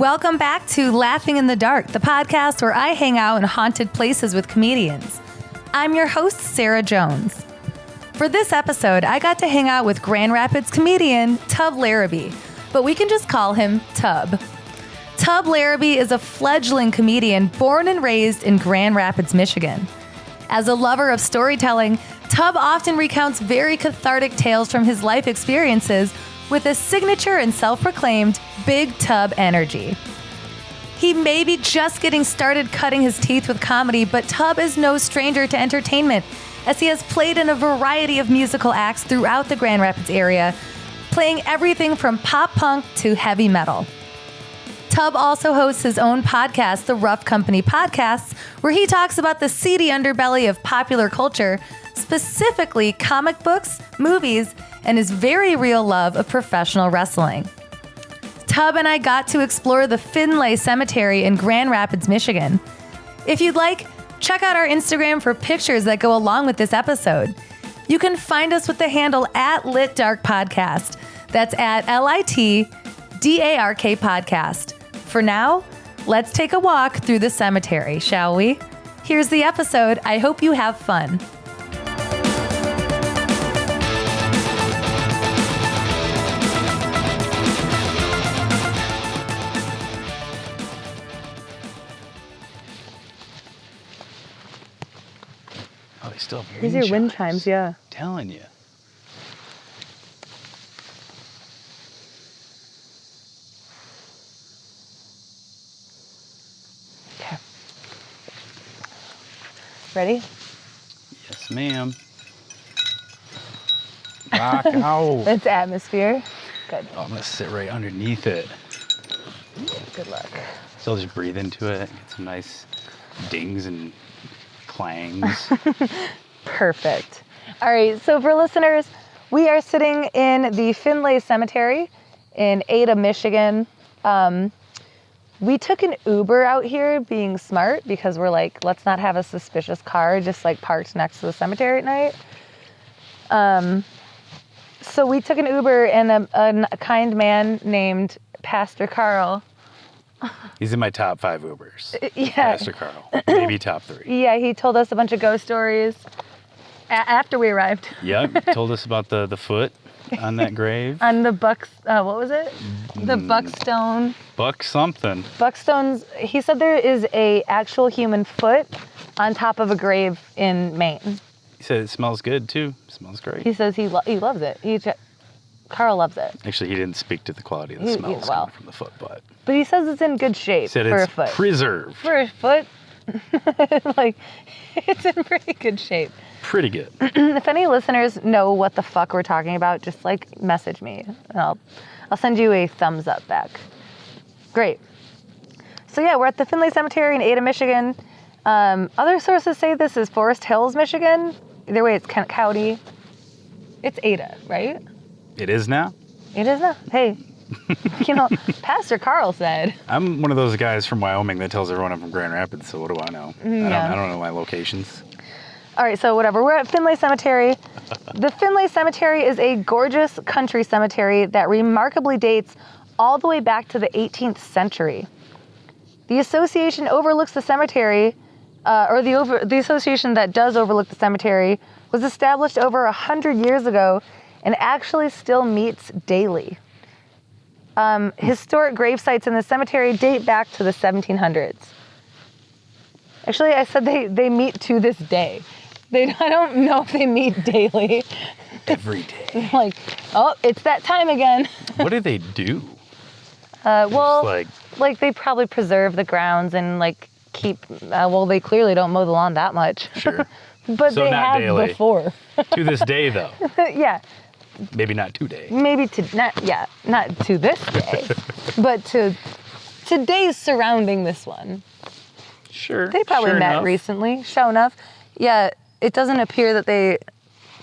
Welcome back to Laughing in the Dark, the podcast where I hang out in haunted places with comedians. I'm your host, Sara Jones. For this episode, I got to hang out with Grand Rapids comedian Tub Larrabee, but we can just call him Tub. Tub Larrabee is a fledgling comedian born and raised in Grand Rapids, Michigan. As a lover of storytelling, Tub often recounts very cathartic tales from his life experiences with a signature and self-proclaimed big tub energy. He may be just getting started cutting his teeth with comedy, but Tub is no stranger to entertainment, as he has played in a variety of musical acts throughout the Grand Rapids area, playing everything from pop punk to heavy metal. Tub also hosts his own podcast, The Rough Company Podcasts, where he talks about the seedy underbelly of popular culture, specifically comic books, movies, and his very real love of professional wrestling. Tub and I got to explore the Findlay Cemetery in Grand Rapids, Michigan. If you'd like, check out our Instagram for pictures that go along with this episode. You can find us with the handle @LitDarkPodcast. That's at LITDARK Podcast. For now, let's take a walk through the cemetery, shall we? Here's the episode. I hope you have fun. Oh, they still have Here's your wind chimes, yeah. Telling you. Okay. Ready? Yes, ma'am. Rock out. It's atmosphere. Good. Oh, I'm going to sit right underneath it. Good luck. So I'll just breathe into it, get some nice dings and clangs. Perfect. All right, so for listeners, we are sitting in the Findlay Cemetery in Ada, Michigan. We took an Uber out here being smart because we're like, let's not have a suspicious car just like parked next to the cemetery at night. So we took an Uber and a kind man named Pastor Carl. He's in my top 5 Ubers. Yeah. Pastor Carl. Maybe top 3. Yeah, he told us a bunch of ghost stories after we arrived. Yep. Told us about the foot on that grave. On the what was it? The Buckstone. Buck something. Buckstones, he said there is a actual human foot on top of a grave in Maine. He said it smells good too. Smells great. He says he loves it. Carl loves it. Actually, he didn't speak to the quality of the smells coming from the foot, but he says it's in good shape he said for it's a foot. Preserved. For a foot, like it's in pretty good shape. Pretty good. If any listeners know what the fuck we're talking about, just like message me, and I'll send you a thumbs up back. Great. So yeah, we're at the Findlay Cemetery in Ada, Michigan. Other sources say this is Forest Hills, Michigan. Either way, it's Kent County. It's Ada, right? It is now? It is now. Hey, Pastor Carl said. I'm one of those guys from Wyoming that tells everyone I'm from Grand Rapids, so what do I know? I don't know my locations. All right, so whatever. We're at Findlay Cemetery. The Findlay Cemetery is a gorgeous country cemetery that remarkably dates all the way back to the 18th century. The association overlooks the cemetery, the association that does overlook the cemetery was established over 100 years ago and actually still meets daily. Historic grave sites in the cemetery date back to the 1700s. Actually, I said they meet to this day. I don't know if they meet daily. Every day. Like, oh, it's that time again. What do they do? Well, like they probably preserve the grounds and like keep, they clearly don't mow the lawn that much. Sure. But so they not have daily. before. To this day, though. Yeah. Maybe not today. Maybe not to this day, but to days surrounding this one. Sure. They probably met recently, sure enough. Yeah, it doesn't appear that they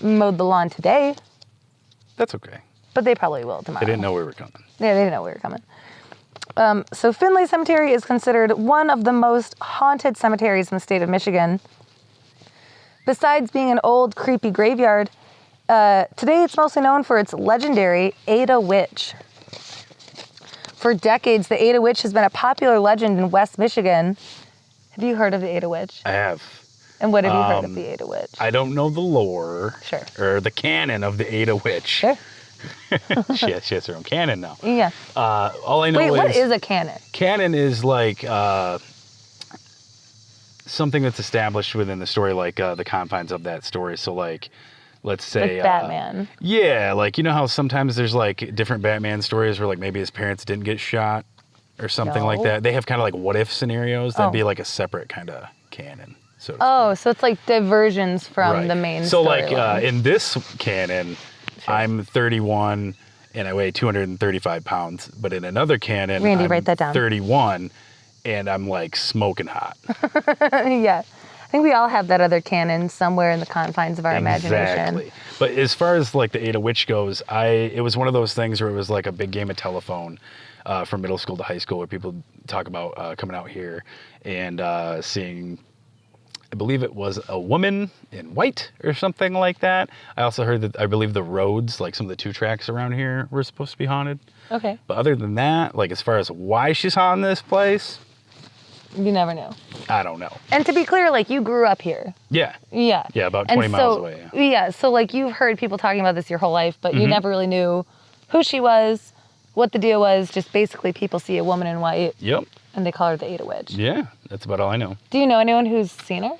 mowed the lawn today. That's okay. But they probably will tomorrow. They didn't know we were coming. Yeah, they didn't know we were coming. So Findlay Cemetery is considered one of the most haunted cemeteries in the state of Michigan. Besides being an old, creepy graveyard, today it's mostly known for its legendary Ada Witch. For decades, the Ada Witch has been a popular legend in West Michigan. Have you heard of the Ada Witch? I have. And what have you heard of the Ada Witch? I don't know the lore. Sure. Or the canon of the Ada Witch. Sure. she has her own canon now. Yeah. All I know is... Wait, what is a canon? Canon is like something that's established within the story, like the confines of that story. So like, let's say... Like Batman. Yeah, like, you know how sometimes there's like different Batman stories where like maybe his parents didn't get shot or something like that? They have kind of like what if scenarios. That'd be like a separate kind of canon. So it's like diversions from the main So storyline. like in this canon, I'm 31 and I weigh 235 pounds. But in another canon, Randy, I'm write that down. 31 and I'm like smoking hot. Yeah. I think we all have that other canon somewhere in the confines of our imagination. Exactly. But as far as like the Ada Witch goes, it was one of those things where it was like a big game of telephone from middle school to high school where people talk about coming out here and seeing... I believe it was a woman in white or something like that. I also heard that I believe the roads, like some of the 2 tracks around here, were supposed to be haunted. Okay. But other than that, like as far as why she's haunting this place, you never know. I don't know. And to be clear, like you grew up here. Yeah. Yeah. Yeah, about 20 miles away. Yeah. So like you've heard people talking about this your whole life, but you never really knew who she was, what the deal was. Just basically people see a woman in white. Yep. And they call her the Ada Witch. Yeah, that's about all I know. Do you know anyone who's seen her?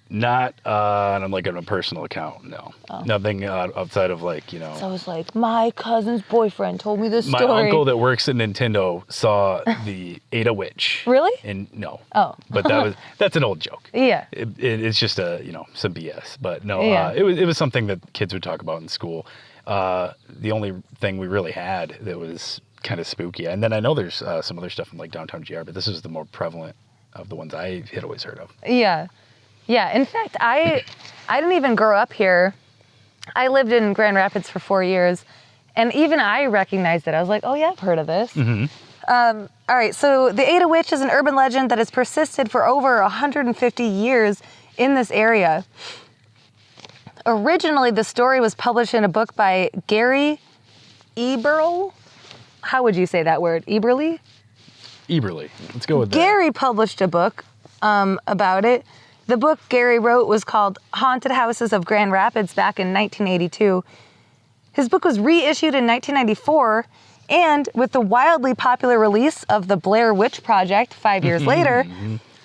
Not on like on a personal account, no. Oh. Nothing outside of like, you know. So I was like, my cousin's boyfriend told me this My story. uncle that works at Nintendo saw the Ada Witch. Really? And no. Oh. But that's an old joke. Yeah. It's just some BS. But no, Yeah. it was something that kids would talk about in school. The only thing we really had that was kind of spooky. And then I know there's some other stuff in like downtown GR, but this is the more prevalent of the ones I had always heard of. Yeah. Yeah. In fact, I didn't even grow up here. I lived in Grand Rapids for 4 years, and even I recognized it. I was like, oh yeah, I've heard of this. All right. So the Ada Witch is an urban legend that has persisted for over 150 years in this area. Originally, the story was published in a book by Gary Eberle. How would you say that word? Eberle? Eberle. Let's go with that. Gary published a book about it. The book Gary wrote was called Haunted Houses of Grand Rapids back in 1982. His book was reissued in 1994, and with the wildly popular release of the Blair Witch Project 5 years later,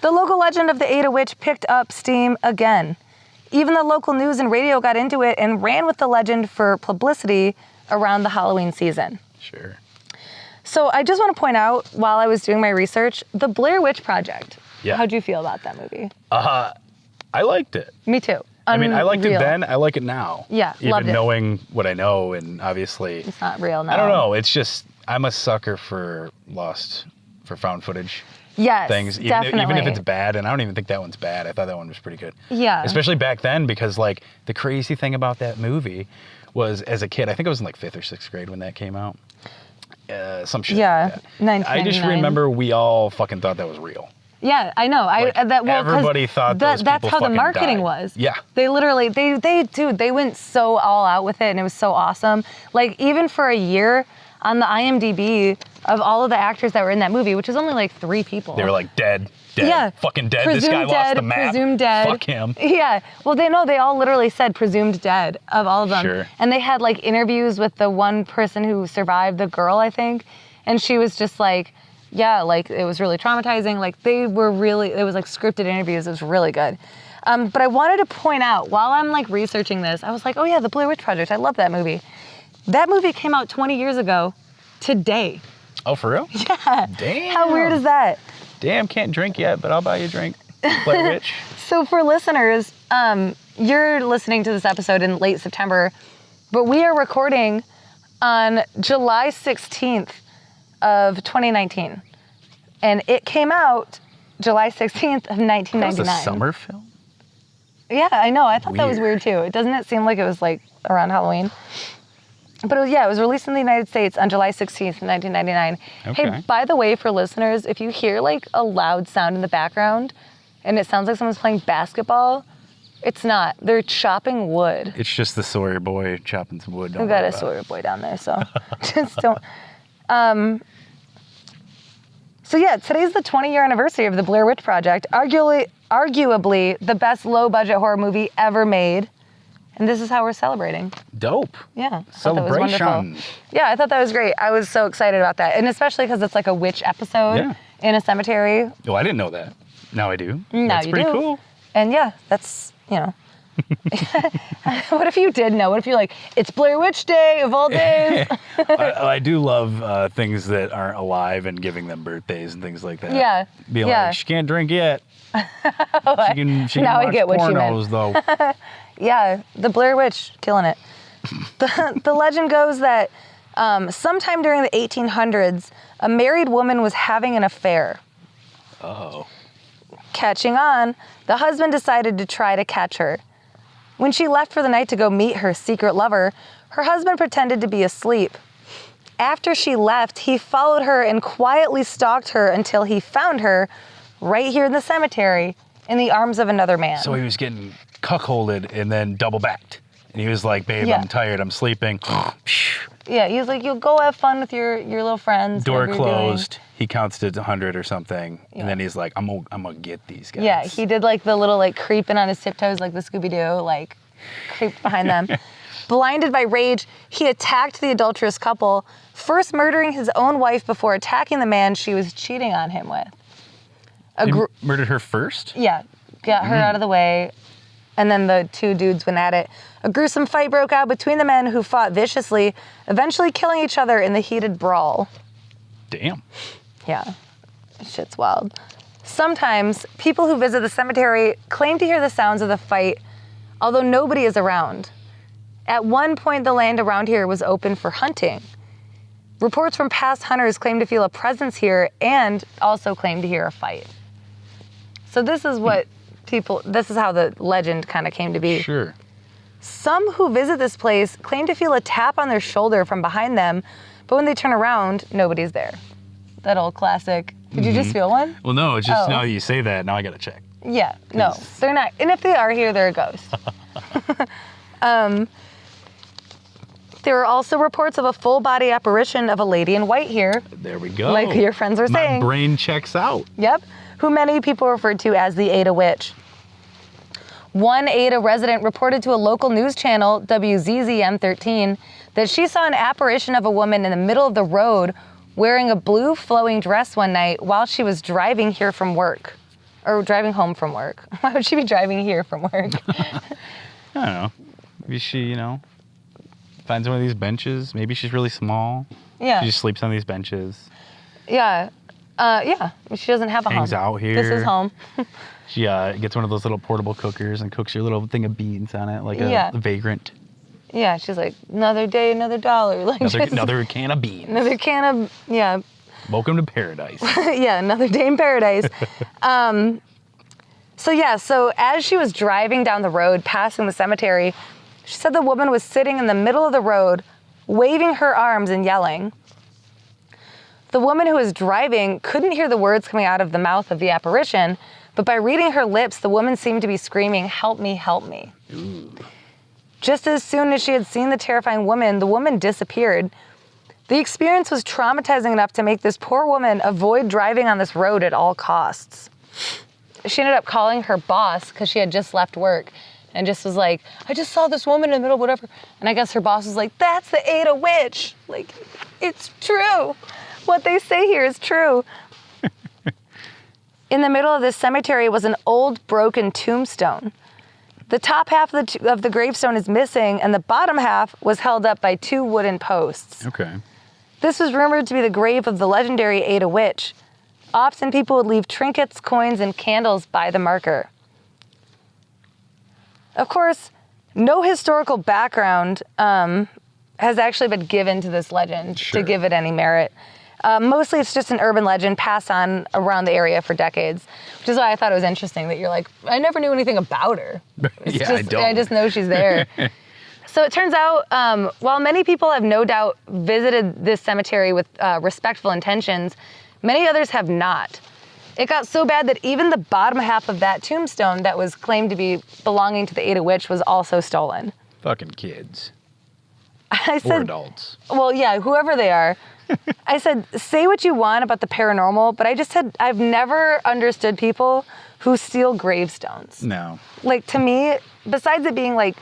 the local legend of the Ada Witch picked up steam again. Even the local news and radio got into it and ran with the legend for publicity around the Halloween season. Sure. So I just want to point out, while I was doing my research, the Blair Witch Project. Yeah. How'd you feel about that movie? I liked it. Me too. I mean, I liked it Unreal. then. I like it now. Yeah, loved it. Even knowing what I know, and obviously... It's not real now. I don't know. It's just, I'm a sucker for found footage. Yes, things, definitely. even if it's bad, and I don't even think that one's bad. I thought that one was pretty good. Yeah. Especially back then, because like the crazy thing about that movie was, as a kid, I think I was in like 5th or 6th grade when that came out. Some shit. Yeah, like that. 1999. I just remember we all fucking thought that was real. Yeah, I know. Like, everybody thought those that's people how the fucking marketing died. was. Yeah. They literally, they went so all out with it, and it was so awesome. Like, even for a year on the IMDb of all of the actors that were in that movie, which was only like 3 people. They were like dead, Yeah. fucking dead. Presumed This guy lost dead, the map. presumed dead. Fuck him. Yeah. Well, they all literally said presumed dead of all of them. Sure. And they had like interviews with the one person who survived, the girl, I think. And she was just like, yeah, like it was really traumatizing. Like it was like scripted interviews. It was really good. But I wanted to point out, while I'm like researching this, I was like, oh yeah, the Blair Witch Project. I love that movie. That movie came out 20 years ago today. Oh, for real? Yeah. Damn. How weird is that? Damn, can't drink yet, but I'll buy you a drink. Blair Witch. So for listeners, you're listening to this episode in late September, but we are recording on July 16th of 2019. And it came out July 16th of 1999. That was a summer film? Yeah, I know. I thought that was Weird. weird too. Doesn't it seem like it was like around Halloween? But it was released in the United States on July 16th, 1999. Okay. Hey, by the way, for listeners, if you hear like a loud sound in the background and it sounds like someone's playing basketball, it's not. They're chopping wood. It's just the Sawyer boy chopping some wood. We've got a Sawyer boy down there, so just don't. So yeah, today's the 20-year anniversary of the Blair Witch Project, arguably the best low-budget horror movie ever made. And this is how we're celebrating. Dope. Yeah. Celebration. Yeah, I thought that was great. I was so excited about that. And especially because it's like a witch episode in a cemetery. Oh, I didn't know that. Now I do. Now That's you pretty do. cool. And yeah, that's, you know. What if you did know? What if you're like, it's Blair Witch Day of all days? I do love things that aren't alive and giving them birthdays and things like that. Yeah. Being like, she can't drink yet. She can Now I watch get what you meant. pornos, though. Yeah, the Blair Witch, killing it. The legend goes that sometime during the 1800s, a married woman was having an affair. Oh. Catching on, the husband decided to try to catch her. When she left for the night to go meet her secret lover, her husband pretended to be asleep. After she left, he followed her and quietly stalked her until he found her right here in the cemetery in the arms of another man. So he was getting cuckolded and then double backed. And he was like, babe, I'm tired, I'm sleeping. Yeah, he's like, you'll go have fun with your little friends. Door closed. He counts to 100 or something. Yeah. And then he's like, I'm gonna get these guys. Yeah, he did like the little like creeping on his tiptoes like the Scooby-Doo, like creeped behind them. Blinded by rage, he attacked the adulterous couple, first murdering his own wife before attacking the man she was cheating on him with. Murdered her first? Yeah, got her out of the way. And then the two dudes went at it. A gruesome fight broke out between the men who fought viciously, eventually killing each other in the heated brawl. Damn. Yeah, shit's wild. Sometimes people who visit the cemetery claim to hear the sounds of the fight, although nobody is around. At one point, the land around here was open for hunting. Reports from past hunters claim to feel a presence here and also claim to hear a fight. So this is what this is how the legend kind of came to be. Sure. Some who visit this place claim to feel a tap on their shoulder from behind them, but when they turn around, nobody's there. That old classic. Did you just feel one? Well, no, it's just now that you say that, now I gotta check. Yeah, no, they're not. And if they are here, they're a ghost. There are also reports of a full-body apparition of a lady in white here. There we go. Like your friends were saying. My brain checks out. Yep. Who many people referred to as the Ada Witch. One Ada resident reported to a local news channel, WZZM13, that she saw an apparition of a woman in the middle of the road wearing a blue flowing dress one night while she was driving here from work. Or driving home from work. Why would she be driving here from work? I don't know. Maybe she, finds one of these benches. Maybe she's really small. Yeah. She just sleeps on these benches. Yeah. She doesn't have a home. Hangs out here. This is home. She gets one of those little portable cookers and cooks your little thing of beans on it, like a vagrant. Yeah, she's like, another day, another dollar. Like another can of beans. Another can of, yeah. Welcome to paradise. Yeah, another day in paradise. So as she was driving down the road, passing the cemetery, she said the woman was sitting in the middle of the road, waving her arms and yelling. The woman who was driving couldn't hear the words coming out of the mouth of the apparition, but by reading her lips, the woman seemed to be screaming, "Help me, help me." Ooh. Just as soon as she had seen the terrifying woman, the woman disappeared. The experience was traumatizing enough to make this poor woman avoid driving on this road at all costs. She ended up calling her boss because she had just left work and just was like, I just saw this woman in the middle, whatever. And I guess her boss was like, that's the Ada Witch. Like, it's true. What they say here is true. In the middle of this cemetery was an old broken tombstone. The top half of the gravestone is missing, and the bottom half was held up by two wooden posts. Okay. This was rumored to be the grave of the legendary Ada Witch. Often people would leave trinkets, coins, and candles by the marker. Of course, no historical background has actually been given to this legend to give it any merit. Mostly it's just an urban legend passed on around the area for decades, which is why I thought it was interesting that you're like, I never knew anything about her. I just know she's there. So it turns out, while many people have no doubt visited this cemetery with respectful intentions, many others have not. It got so bad that even the bottom half of that tombstone that was claimed to be belonging to the Ada Witch was also stolen. Fucking kids. I said, or adults. Well, yeah, whoever they are. I said, say what you want about the paranormal, but I just said, I've never understood people who steal gravestones. No. Like, to me, besides it being, like,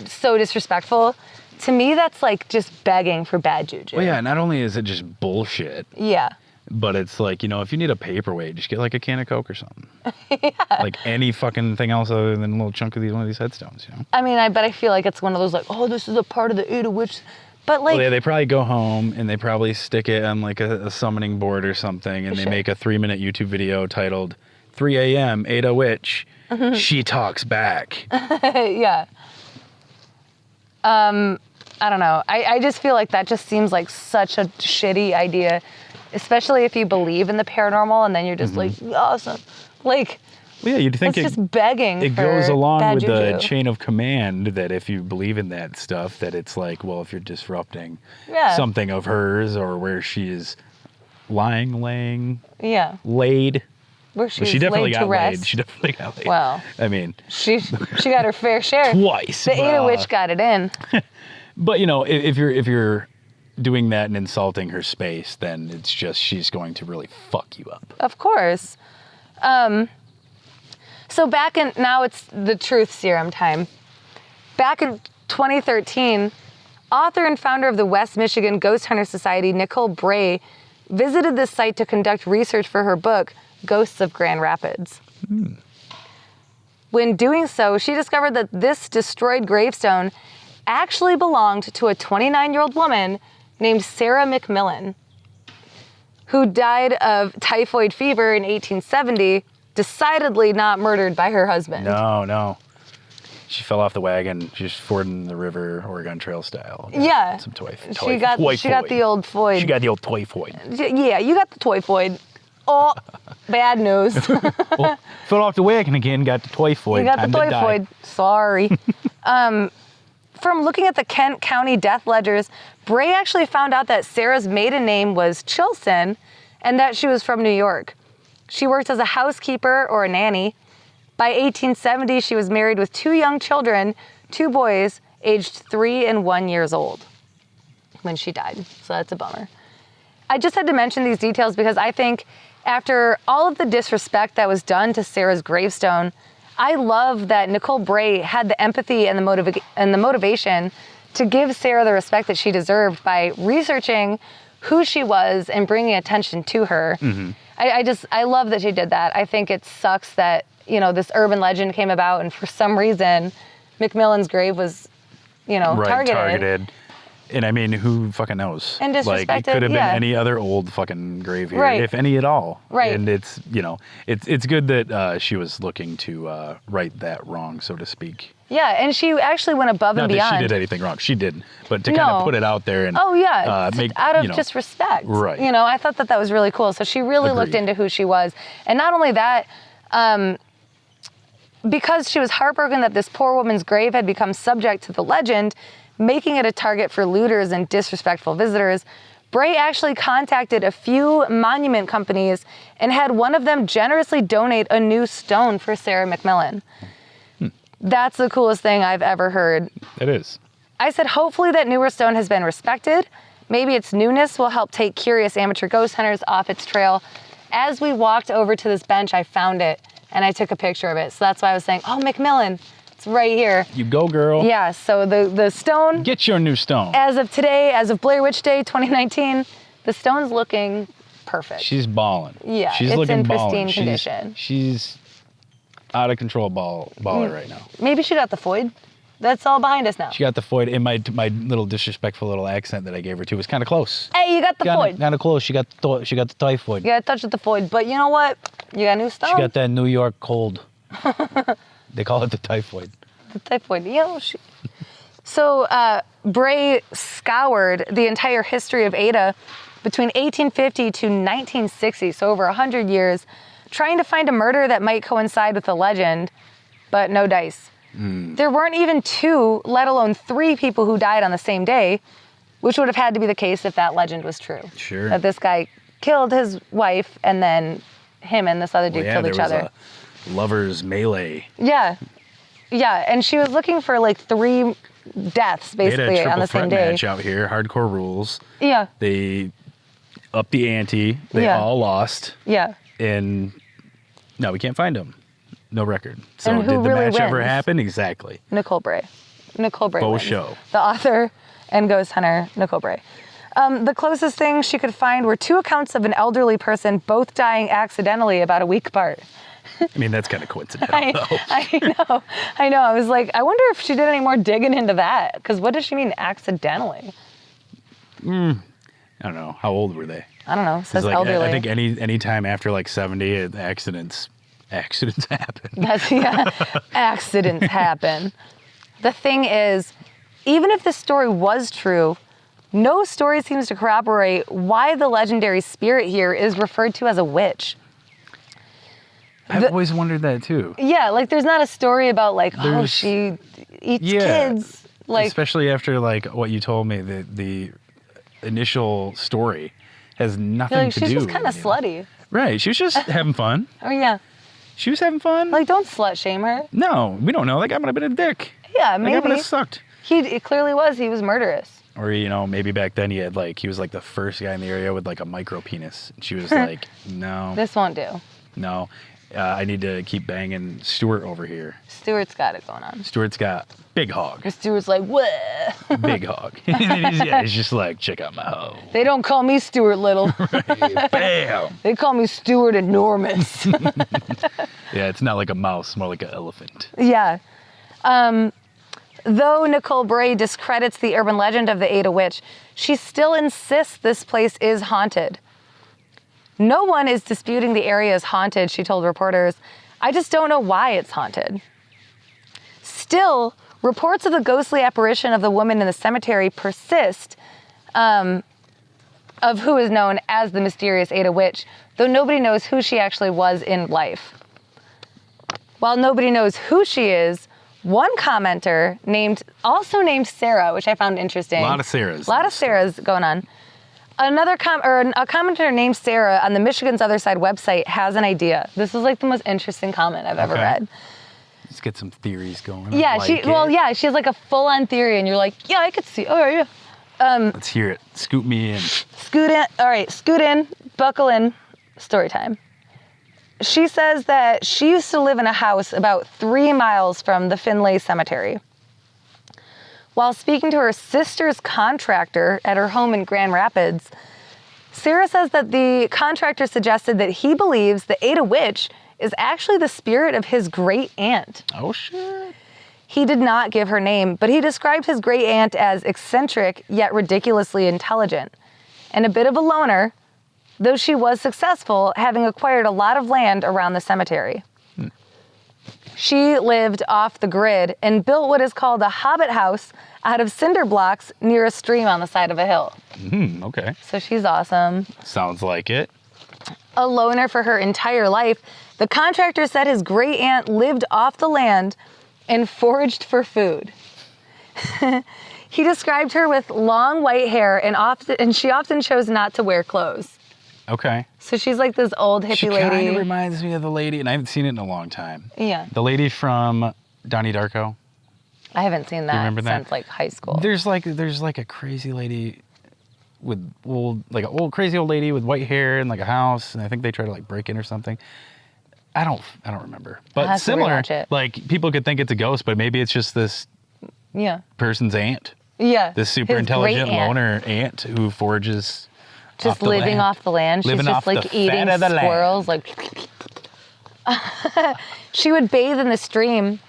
so disrespectful, to me, that's, like, just begging for bad juju. Well, yeah, not only is it just bullshit, Yeah. but it's like, if you need a paperweight, just get, like, a can of Coke or something. Yeah. Like, any fucking thing else other than a little chunk of one of these headstones, I mean, I feel like it's one of those, like, oh, this is a part of the Ada Witch. But, like... Well, yeah, they probably go home, and they probably stick it on, like, a summoning board or something, and they make a 3-minute YouTube video titled 3 a.m. Ada Witch, she talks back. Yeah. I don't know. I just feel like that just seems like such a shitty idea, especially if you believe in the paranormal and then you're just like, awesome. Like, well, yeah, you'd think it's just begging it for goes along bad with juju. the chain of command that if you believe in that stuff, that it's like, well, if you're disrupting something of hers or where she is laying, laid. Where she definitely got laid. She definitely got laid. Well, I mean, she got her fair share. Twice. The Ada Witch got it in. But if you're doing that and insulting her space, then it's just she's going to really fuck you up. Of course. So now it's the truth serum time. Back in 2013, author and founder of the West Michigan Ghost Hunter Society, Nicole Bray, visited this site to conduct research for her book, Ghosts of Grand Rapids. When doing so, she discovered that this destroyed gravestone actually belonged to a 29-year-old woman named Sara McMillan, who died of typhoid fever in 1870, decidedly not murdered by her husband. No. She fell off the wagon. She's fording the river, Oregon Trail style. Yeah. Some She got the old foid. She got the old typhoid. Yeah, you got the typhoid. Oh, bad news. Well, fell off the wagon again, got the typhoid. You got the typhoid. Sorry. From looking at the Kent County death ledgers, Bray actually found out that Sarah's maiden name was Chilson and that she was from New York. She worked as a housekeeper or a nanny. By 1870, she was married with 2 young children, 2 boys, aged 3 and 1 years old when she died. So that's a bummer. I just had to mention these details because I think after all of the disrespect that was done to Sarah's gravestone, I love that Nicole Bray had the empathy and the motivation to give Sara the respect that she deserved by researching who she was and bringing attention to her. I love that she did that. I think it sucks that, this urban legend came about and for some reason McMillan's grave was, targeted. And I mean, who fucking knows? And disrespected, like, it could have been any other old fucking grave here, if any at all. Right. And it's, it's good that she was looking to right that wrong, so to speak. Yeah, and she actually went above and beyond. Not that she did anything wrong. She didn't. But to kind of put it out there and... Oh, yeah. make, out of just respect. Right. I thought that was really cool. So she really looked into who she was. And not only that, because she was heartbroken that this poor woman's grave had become subject to the legend, making it a target for looters and disrespectful visitors, Bray actually contacted a few monument companies and had one of them generously donate a new stone for Sara McMillan. That's the coolest thing I've ever heard. It is. I said, hopefully that newer stone has been respected. Maybe its newness will help take curious amateur ghost hunters off its trail. As we walked over to this bench, I found it and I took a picture of it. So that's why I was saying, oh, McMillan. It's right here. You go, girl. Yeah, so the stone... Get your new stone. As of today, as of Blair Witch Day 2019, the stone's looking perfect. She's balling. Yeah, she's it's looking in ballin'. pristine condition. She's out of control baller right now. Maybe she got the foid. That's all behind us now. She got the foid, and my little disrespectful little accent that I gave her too was kind of close. Hey, you got the foid. Kind of close. She got the typhoid. You got a touch with the foid, but you know what? You got a new stone. She got that New York cold. They call it the typhoid. The typhoid. So Bray scoured the entire history of Ada between 1850 to 1960, so over 100 years, trying to find a murder that might coincide with the legend, but no dice. There weren't even 2, let alone 3 people who died on the same day, which would have had to be the case if that legend was true. Sure. That this guy killed his wife and then him and this other dude killed each other. There was a lovers melee. Yeah, and she was looking for like 3 deaths basically on the same day. Match out here, hardcore rules. Yeah. They up the ante. They all lost. Yeah. And now we can't find them. No record. So And who did the really match ever wins? happen? Exactly. Nicole Bray. Nicole Bray Faux wins. show. The author and ghost hunter, Nicole Bray. The closest thing she could find were 2 accounts of an elderly person both dying accidentally about a week apart. I mean, that's kind of coincidental, though. I know. I was like, I wonder if she did any more digging into that. Because what does she mean accidentally? I don't know. How old were they? I don't know. It says Like, elderly. I think any time after like 70, accidents happen. Accidents happen. The thing is, even if the story was true, no story seems to corroborate why the legendary spirit here is referred to as a witch. I've always wondered that too. Yeah, like there's not a story about like, oh, she eats kids. Like, especially after like what you told me, the initial story has nothing like to she's do. just kind of slutty. Right. She was just having fun. Oh yeah. She was having fun. Like, don't slut shame her. No, we don't know. That guy might have been a dick. Yeah, That guy maybe. might have sucked. It clearly was. He was murderous. Or, maybe back then he was like the first guy in the area with like a micro penis. And she was like, no, This won't do. no. I need to keep banging Stuart over here. Stuart's got it going on. Stuart's got big hog. Stuart's like, what? Big hog. he's just like, check out my hoe. They don't call me Stuart Little. Right. Bam. They call me Stuart Enormous. Yeah, it's not like a mouse, more like an elephant. Yeah. Though Nicole Bray discredits the urban legend of the Ada Witch, she still insists this place is haunted. No one is disputing the area is haunted, she told reporters. I just don't know why it's haunted. Still, reports of the ghostly apparition of the woman in the cemetery persist, of who is known as the mysterious Ada Witch, though nobody knows who she actually was in life. While nobody knows who she is, one commenter also named Sara, which I found interesting. A lot of Saras. A lot of Saras going on. A commenter named Sara on the Michigan's Other Side website has an idea. This is like the most interesting comment I've ever read. Let's get some theories going. Yeah, she has like a full-on theory, and you're like, yeah, I could see. Oh yeah. Let's hear it. Scoot me in. Scoot in. All right, scoot in, buckle in. Story time. She says that she used to live in a house about 3 miles from the Findlay Cemetery. While speaking to her sister's contractor at her home in Grand Rapids, Sara says that the contractor suggested that he believes the Ada Witch is actually the spirit of his great aunt. Oh, shit. He did not give her name, but he described his great aunt as eccentric yet ridiculously intelligent and a bit of a loner, though she was successful, having acquired a lot of land around the cemetery. She lived off the grid and built what is called a hobbit house out of cinder blocks near a stream on the side of a hill. Okay. So she's awesome. Sounds like it. A loner for her entire life, the contractor said his great aunt lived off the land and foraged for food. He described her with long white hair and she often chose not to wear clothes. Okay. So she's like this old hippie She lady. kind of reminds me of the lady, and I haven't seen it in a long time. Yeah. The lady from Donnie Darko. I haven't seen that remember that? since like high school. There's like a crazy lady with crazy old lady with white hair and like a house, and I think they try to like break in or something. I don't remember. I'll But have to similar, rewatch it. like people could think it's a ghost, but maybe it's just this person's aunt. Yeah. This super His intelligent great aunt. loner aunt who forages Just living off the land. Living She's just off like the eating fat of the land. squirrels. Like she would bathe in the stream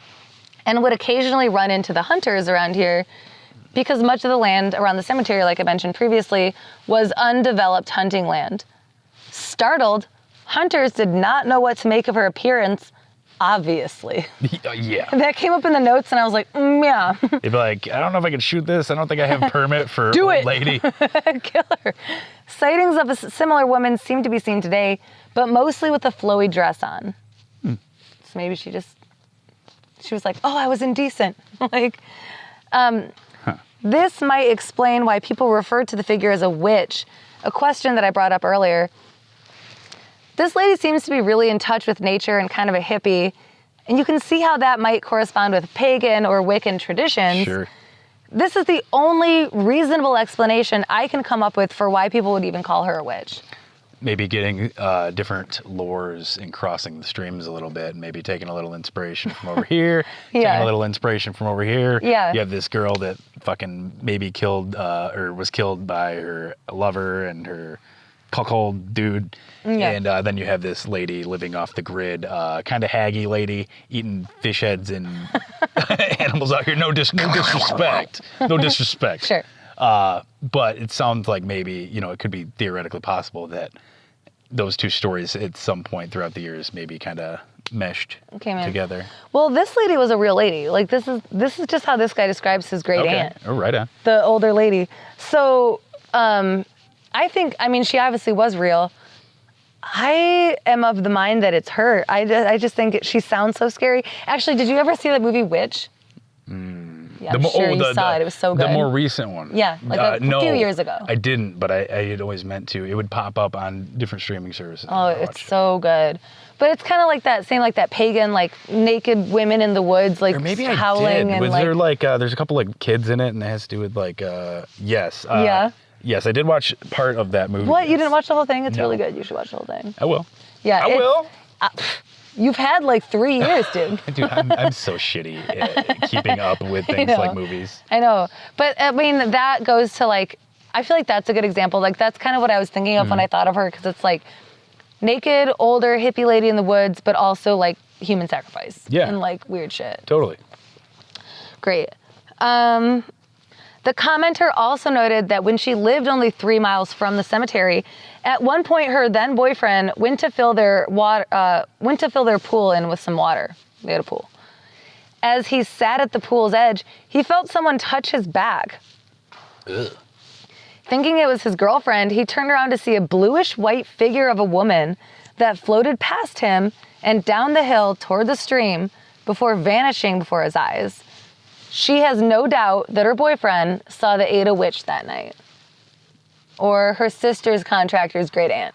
and would occasionally run into the hunters around here because much of the land around the cemetery, like I mentioned previously, was undeveloped hunting land. Startled, hunters did not know what to make of her appearance, obviously. Yeah. That came up in the notes and I was like, yeah. They'd be like, I don't know if I can shoot this. I don't think I have a permit for Do old it. lady. Kill her. Sightings of a similar woman seem to be seen today, but mostly with a flowy dress on. So maybe she was like, oh, I was indecent. This might explain why people refer to the figure as a witch, a question that I brought up earlier. This lady seems to be really in touch with nature and kind of a hippie, and you can see how that might correspond with pagan or Wiccan traditions. Sure. this is the only reasonable explanation I can come up with for why people would even call her a witch. Maybe getting different lores and crossing the streams a little bit, and maybe taking a little inspiration from over here, taking a little inspiration from over here. Yeah. You have this girl that fucking maybe killed or was killed by her lover and her cuckold dude. Yeah. And then you have this lady living off the grid, kind of haggy lady, eating fish heads and animals out here. No disrespect. No disrespect. Sure. But it sounds like maybe, it could be theoretically possible that those two stories at some point throughout the years maybe kind of meshed together. Well, this lady was a real lady. Like, this is just how this guy describes his great aunt. Oh, right on. The older lady. So, I think, she obviously was real. I am of the mind that it's her. I just think she sounds so scary. Actually, did you ever see that movie Witch? Yeah, I'm sure you saw it. It was so good. The more recent one. Yeah, like a few years ago. I didn't, but I had always meant to. It would pop up on different streaming services. Oh, it's so good. But it's kind of like that pagan, like naked women in the woods, like or maybe howling. I did. And was there like, there's a couple like kids in it, and it has to do with like, yes. Yeah. Yes, I did watch part of that movie. What? You didn't watch the whole thing? It's really good. You should watch the whole thing. I will. Yeah. I will. You've had like 3 years, dude. Dude, I'm so shitty at keeping up with things like movies. I know. But that goes to like, I feel like that's a good example. Like, that's kind of what I was thinking of when I thought of her, because it's like naked, older, hippie lady in the woods, but also like human sacrifice. Yeah. And like weird shit. Totally. Great. The commenter also noted that when she lived only 3 miles from the cemetery, at one point her then boyfriend went to fill their pool in with some water. They had a pool. As he sat at the pool's edge, he felt someone touch his back. Ugh. Thinking it was his girlfriend, he turned around to see a bluish-white figure of a woman that floated past him and down the hill toward the stream before vanishing before his eyes. She has no doubt that her boyfriend saw the Ada witch that night. Or her sister's contractor's great aunt.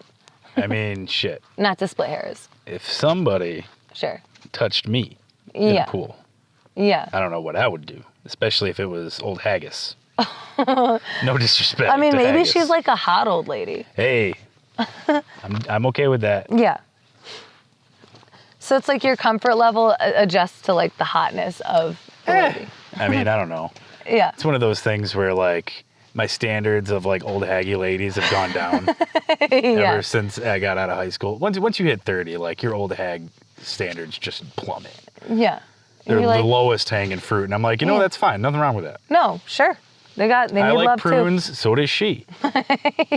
Shit. Not to split hairs. If somebody touched me in a pool, I don't know what I would do, especially if it was old haggis. No disrespect. Maybe haggis. she's like a hot old lady. Hey, I'm okay with that. Yeah. So it's like your comfort level adjusts to like the hotness of the lady. I don't know. Yeah. It's one of those things where like my standards of like old haggy ladies have gone down ever since I got out of high school. Once you hit 30, like your old hag standards just plummet. Yeah. They're the lowest hanging fruit. And I'm like, that's fine. Nothing wrong with that. No, sure. They need love too. I like prunes, so does she.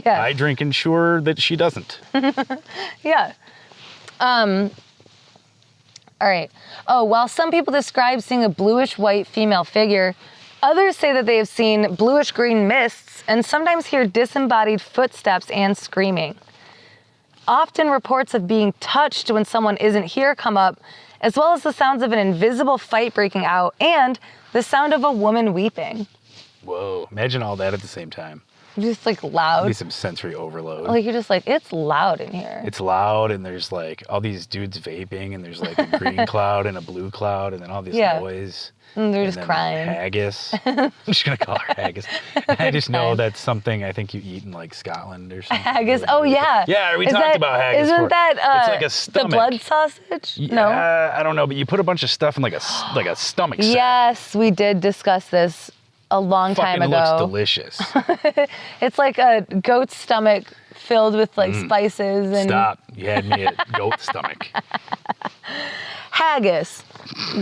Yeah. I drink ensure that she doesn't. Yeah. All right. Oh, while some people describe seeing a bluish-white female figure, others say that they have seen bluish-green mists and sometimes hear disembodied footsteps and screaming. Often reports of being touched when someone isn't here come up, as well as the sounds of an invisible fight breaking out and the sound of a woman weeping. Whoa. Imagine all that at the same time. Just like loud. Be some sensory overload. Like you're just like, it's loud in here. It's loud, and there's like all these dudes vaping, and there's like a green cloud and a blue cloud, and then all this noise. And they're just crying. Haggis. I'm just gonna call her haggis. I just know that's something I think you eat in like Scotland or something. Haggis. Oh yeah. Yeah, we talked about haggis. Isn't that it's like a stomach. The blood sausage? Yeah, no. I don't know, but you put a bunch of stuff in like a stomach sack. Yes, we did discuss this a long time ago. Looks delicious. It's like a goat's stomach filled with like spices and. Stop! You had me at goat stomach. Haggis,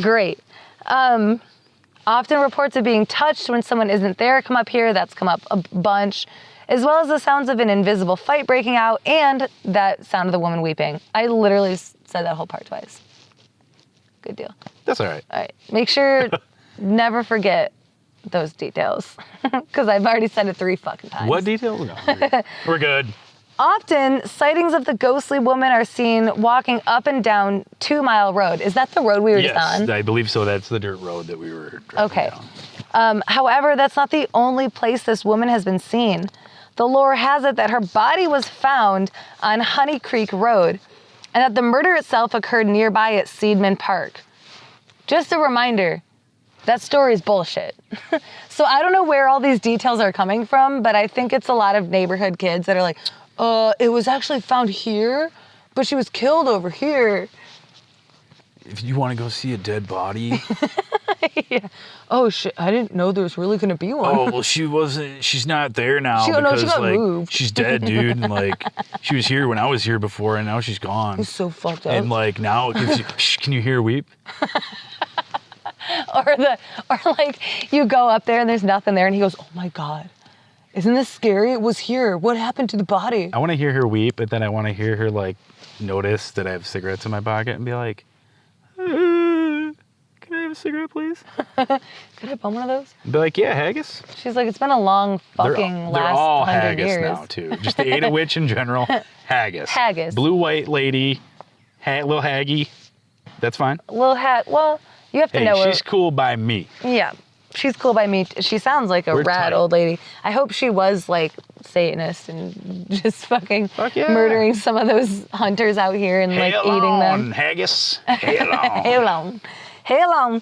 great. Often reports of being touched when someone isn't there come up here. That's come up a bunch, as well as the sounds of an invisible fight breaking out and that sound of the woman weeping. I literally said that whole part twice. Good deal. That's all right. All right. Make sure never forget those details, because I've already said it 3 fucking times. What details? No, we're good. Often, sightings of the ghostly woman are seen walking up and down 2 Mile Road. Is that the road we were just on? Yes, I believe so. That's the dirt road that we were driving down. However, that's not the only place this woman has been seen. The lore has it that her body was found on Honey Creek Road, and that the murder itself occurred nearby at Seidman Park. Just a reminder, That story's bullshit. So I don't know where all these details are coming from, but I think it's a lot of neighborhood kids that are like, it was actually found here, but she was killed over here. If you want to go see a dead body. Yeah. Oh shit! I didn't know there was really gonna be one. Oh well, she's not there now She because got like moved. she's dead, dude. And like she was here when I was here before, and now she's gone. It's so fucked up. And like now, can you hear her weep? or like you go up there and there's nothing there, and he goes, "Oh my god, isn't this scary? It was here. What happened to the body?" I want to hear her weep, but then I want to hear her like notice that I have cigarettes in my pocket and be like, "Can I have a cigarette, please?" Could I bum one of those? Be like, "Yeah, haggis." She's like, "It's been a long fucking They're last all 100 haggis years." now too. Just the Ada Witch in general. Haggis. Haggis. Blue white lady. Little haggy. That's fine. Well, you have to Hey, know her. she's cool by me. Yeah, she's cool by me. She sounds like a We're rad tight. old lady. I hope she was like Satanist and just fucking Fuck yeah. murdering some of those hunters out here and like Hail eating them. on, haggis. Hail on. Hail on. Hail on.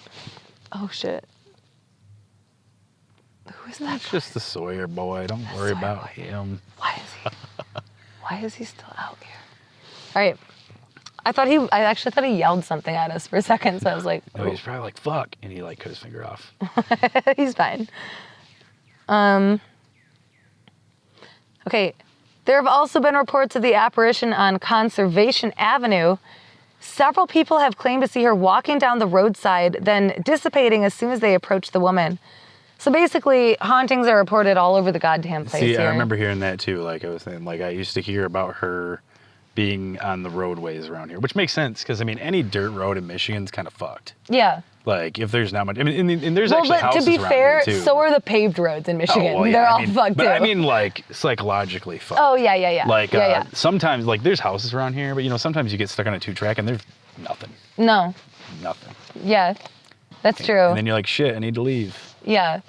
Oh shit. Who is that? It's just the Sawyer boy. Don't worry Sawyer about boy. him. Why is he still out here? All right. I actually thought he yelled something at us for a second, so I was like, No, he's probably like, fuck. And he like cut his finger off. he's fine. Okay. There have also been reports of the apparition on Conservation Avenue. Several people have claimed to see her walking down the roadside, then dissipating as soon as they approach the woman. So basically, hauntings are reported all over the goddamn place See, here. I remember hearing that too. Like I was saying, like I used to hear about her being on the roadways around here, which makes sense because I mean, any dirt road in Michigan's kind of fucked. Yeah. Like if there's not much, I mean, and there's Well, actually but houses to be around fair, here too. so are the paved roads in Michigan. Oh, well, yeah, They're I all mean, fucked but too. I mean, like psychologically fucked. Oh yeah. Like yeah. sometimes, like there's houses around here, but you know, sometimes you get stuck on a 2-track and there's nothing. No. Nothing. Yeah. That's true. And then you're like, shit, I need to leave. Yeah.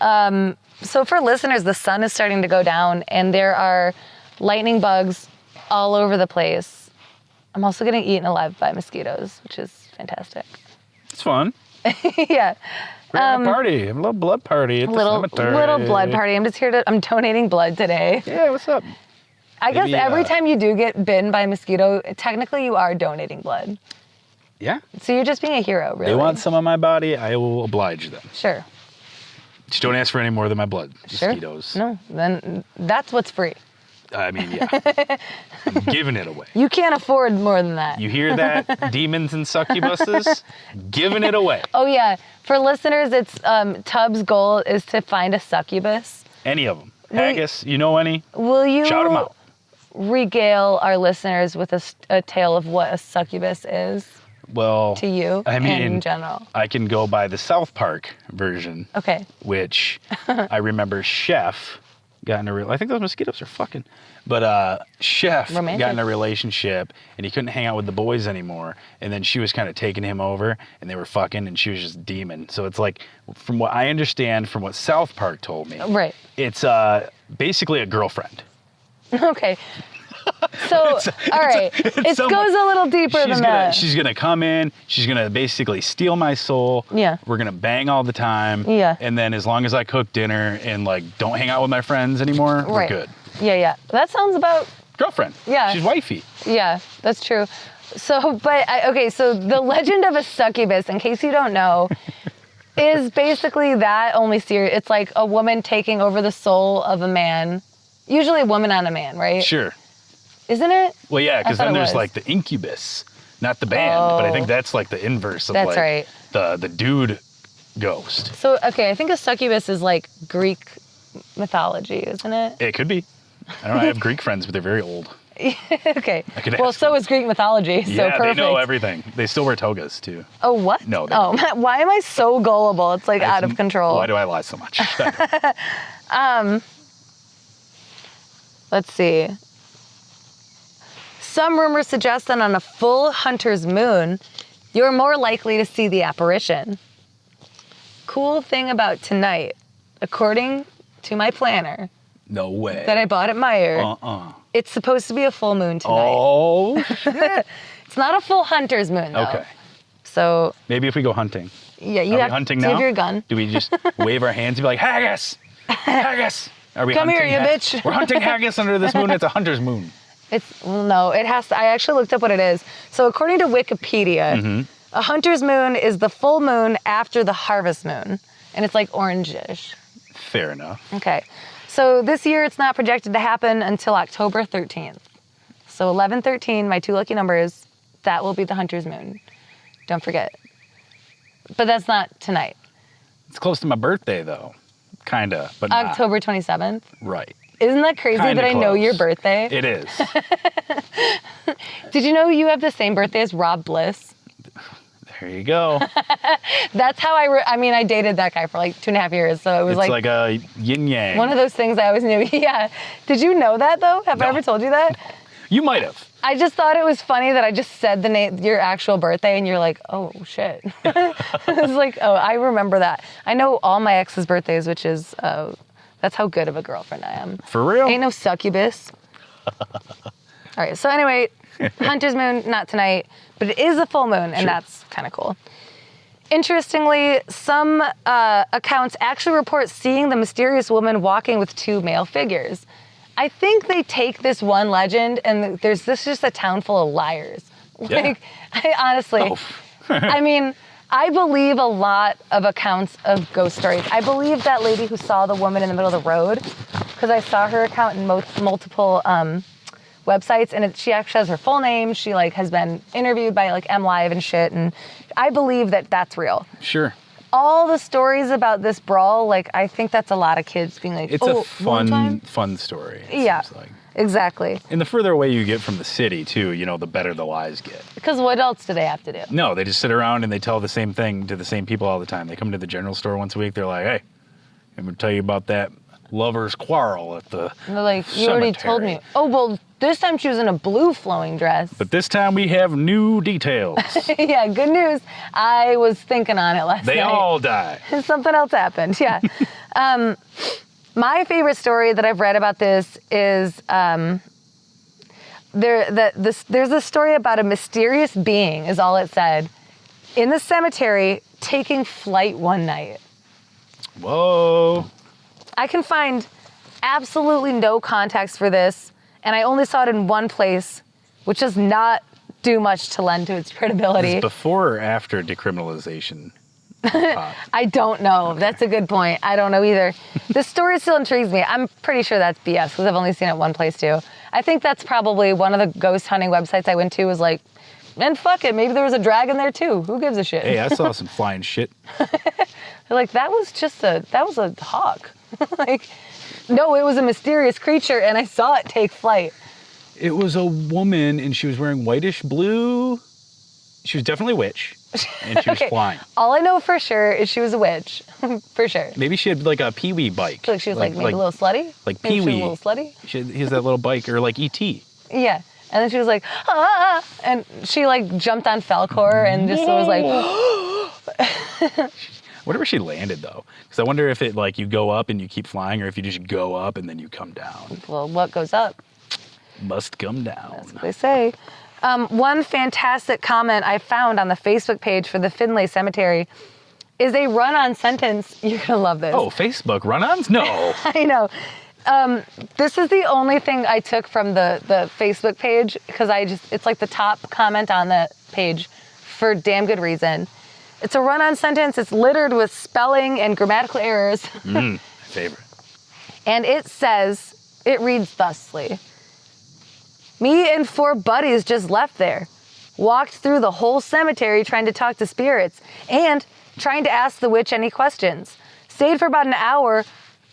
So for listeners, the sun is starting to go down and there are lightning bugs all over the place. I'm also getting eaten alive by mosquitoes, which is fantastic. It's fun. Yeah. We're having a party. A little blood party at the cemetery. Little blood party. I'm donating blood today. Yeah, what's up? I guess Maybe, every time you do get bitten by a mosquito, technically you are donating blood. Yeah. So you're just being a hero, really. They want some of my body, I will oblige them. Sure. Just don't ask for any more than my blood. Sure. Mosquitoes. No, then that's what's free. I mean, yeah. I'm giving it away. You can't afford more than that. You hear that, demons and succubuses? Giving it away. Oh yeah, for listeners, it's Tubbs' goal is to find a succubus. Any of them. Haggis, you know any? Will you Shout them out. regale our listeners with a tale of what a succubus is Well, to you I mean, in general? I can go by the South Park version. Okay. Which I remember Chef got in I think those mosquitoes are fucking. But Chef Romantic. got in a relationship and he couldn't hang out with the boys anymore. And then she was kind of taking him over and they were fucking and she was just demon. So it's like, from what I understand, from what South Park told me, Right. it's basically a girlfriend. Okay. So, all right. It goes a little deeper than that. She's gonna come in. She's gonna basically steal my soul. Yeah. We're gonna bang all the time. Yeah. And then as long as I cook dinner and like don't hang out with my friends anymore, we're Right. good. Yeah. That sounds about, Girlfriend. Yeah. She's wifey. yeah, that's true. So, okay, so the legend of a succubus, in case you don't know, is basically that only serious. It's like a woman taking over the soul of a man, usually a woman on a man, right? Sure. Isn't it? Well, yeah, because thought then it there's was. like the incubus, not the band, but I think Oh. that's like the inverse of That's like right. the dude ghost. So, okay, I think a succubus is like Greek mythology, isn't it? It could be. I don't know. I have Greek friends, but they're very old. Okay. I could Well, ask so them. is Greek mythology. So Yeah, perfect. they know everything. They still wear togas too. Oh, what? No, they Oh, why am I so gullible? It's like out of control. Why do I lie so much? Let's see. Some rumors suggest that on a full hunter's moon, you're more likely to see the apparition. Cool thing about tonight, according to my planner No way. that I bought at Meijer, it's supposed to be a full moon tonight. Oh, shit. It's not a full hunter's moon, though. Okay. So, Maybe if we go hunting. Yeah, you Are we have hunting to now? have your gun. Do we just wave our hands and be like, haggis? Haggis! Are we Come hunting here, you bitch. We're hunting haggis under this moon. It's a hunter's moon. It has to. I actually looked up what it is. So according to Wikipedia, a hunter's moon is the full moon after the harvest moon, and it's like orangish. Fair enough. Okay. So this year it's not projected to happen until October 13th. So 11/13, my two lucky numbers, that will be the hunter's moon. Don't forget. But that's not tonight. It's close to my birthday, though. Kinda, but not. October 27th. Right. Isn't that crazy Kinda that I know close. your birthday? It is. Did you know you have the same birthday as Rob Bliss? There you go. That's how I dated that guy for like 2.5 years. So it was It's like a yin yang. one of those things I always knew. Yeah. Did you know that though? Have I ever told you that? You might have. I just thought it was funny that I just said the name, your actual birthday, and you're like, oh shit. I was like, oh, I remember that. I know all my ex's birthdays, which is, that's how good of a girlfriend I am. For real? Ain't no succubus. All right, so anyway, Hunter's Moon, not tonight, but it is a full moon, and that's kind of cool. Interestingly, some accounts actually report seeing the mysterious woman walking with two male figures. I think they take this one legend, and this is just a town full of liars. Yeah. I mean, I believe a lot of accounts of ghost stories. I believe that lady who saw the woman in the middle of the road, because I saw her account in multiple websites, and she actually has her full name. She has been interviewed by MLive and shit, and I believe that that's real. Sure. All the stories about this brawl, I think that's a lot of kids being like, It's a fun story. Yeah, seems like. Exactly. And the further away you get from the city, too, the better the lies get. Because what else do they have to do? No, they just sit around and they tell the same thing to the same people all the time. They come to the general store once a week. They're like, hey, I'm going to tell you about that lover's quarrel at the And they're like, you already told me. Oh, well, this time she was in a blue flowing dress. But this time we have new details. Yeah, good news. I was thinking on it last night. They all die. Something else happened, yeah. My favorite story that I've read about this is there's a story about a mysterious being, is all it said, in the cemetery taking flight one night. Whoa. I can find absolutely no context for this, and I only saw it in one place, which does not do much to lend to its credibility. Is this before or after decriminalization? I don't know. Okay. That's a good point. I don't know either. This story still intrigues me. I'm pretty sure that's BS because I've only seen it one place too. I think that's probably one of the ghost hunting websites I went to was like, man, fuck it. Maybe there was a dragon there too. Who gives a shit? Hey, I saw some flying shit. They're like, that was a hawk. No, it was a mysterious creature and I saw it take flight. It was a woman and she was wearing whitish blue. She was definitely a witch. And she was flying. All I know for sure is she was a witch. For sure. Maybe she had a Pee-wee bike. Like she was maybe a little slutty? Like maybe Pee-wee. She was a little slutty? He has that little bike, or like E.T. Yeah. And then she was like, ah! And she jumped on Falcor and just was like, I wonder where she landed though. Because I wonder if it you go up and you keep flying, or if you just go up and then you come down. Well, what goes up Must come down. That's what they say. One fantastic comment I found on the Facebook page for the Findlay Cemetery is a run-on sentence. You're going to love this. Oh, Facebook run-ons? No. I know. This is the only thing I took from the Facebook page because it's the top comment on the page for damn good reason. It's a run-on sentence. It's littered with spelling and grammatical errors. My favorite. And it reads thusly. Me and 4 buddies just left there. Walked through the whole cemetery trying to talk to spirits and trying to ask the witch any questions. Stayed for about an hour,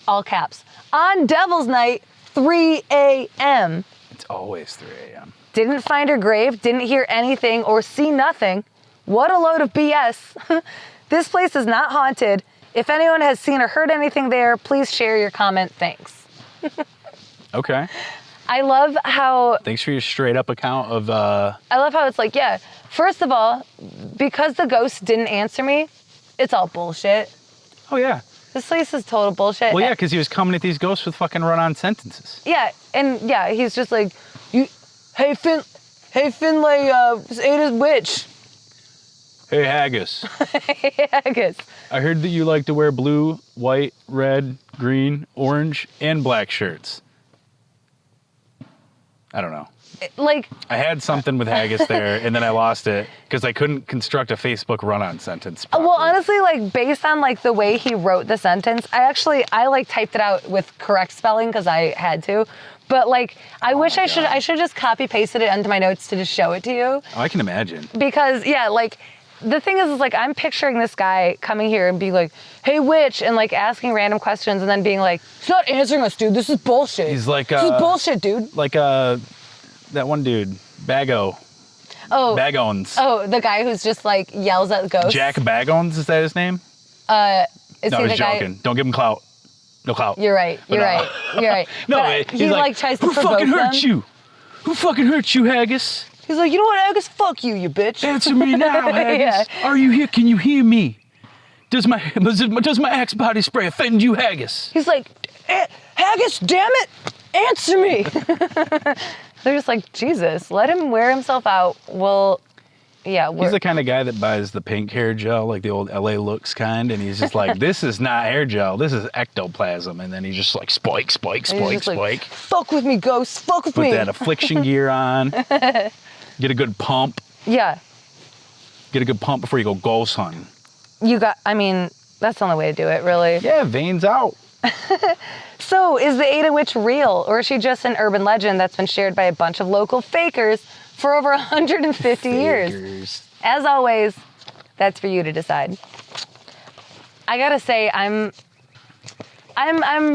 all caps, on Devil's Night, 3 a.m. It's always 3 a.m. Didn't find her grave, didn't hear anything or see nothing. What a load of BS. This place is not haunted. If anyone has seen or heard anything there, please share your comment. Thanks. Okay. I love how... Thanks for your straight up account of... I love how it's first of all, because the ghost didn't answer me, it's all bullshit. Oh, yeah. This place is total bullshit. Well, yeah, because he was coming at these ghosts with fucking run-on sentences. Yeah, and he's just like, hey, Finlay, ate his witch. Hey, Haggis. Haggis. I heard that you like to wear blue, white, red, green, orange, and black shirts. I don't know. Like, I had something with Haggis there, and then I lost it because I couldn't construct a Facebook run-on sentence properly. well, honestly, like, based on, like, the way he wrote the sentence, I like, typed it out with correct spelling because I had to. But, like, I wish I should just copy-pasted it onto my notes to just show it to you. Oh, I can imagine. Because, yeah, like, the thing is, like, I'm picturing this guy coming here and being like, hey, witch, and, like, asking random questions and then being like, he's not answering us, dude. This is bullshit. He's like, this is bullshit, dude. Like, that one dude, Bagones. Oh, the guy who's just, like, yells at ghosts. Jack Bagones, is that his name? Is he I the was guy? joking. Don't give him clout. No clout. You're right. You're right. You're right. No, but he's he, like, tries to who provoke fucking hurt them. you? Who fucking hurt you, Haggis? He's like, you know what, Agus? Fuck you, you bitch. Answer me now, Haggis. Yeah. Are you here? Can you hear me? Does my Axe body spray offend you, Haggis? He's like, Haggis, damn it, answer me. They're just like, Jesus, let him wear himself out. Well, yeah. He's the kind of guy that buys the pink hair gel, like the old LA Looks kind, and he's just like, this is not hair gel, this is ectoplasm. And then he's just like, spike. Like, fuck with me, ghost, fuck with me. Put that affliction gear on. Get a good pump. Yeah. Get a good pump before you go ghost hunting. That's the only way to do it, really. Yeah, veins out. So, is the Ada Witch real, or is she just an urban legend that's been shared by a bunch of local fakers for over 150 years? As always, that's for you to decide. I gotta say, I'm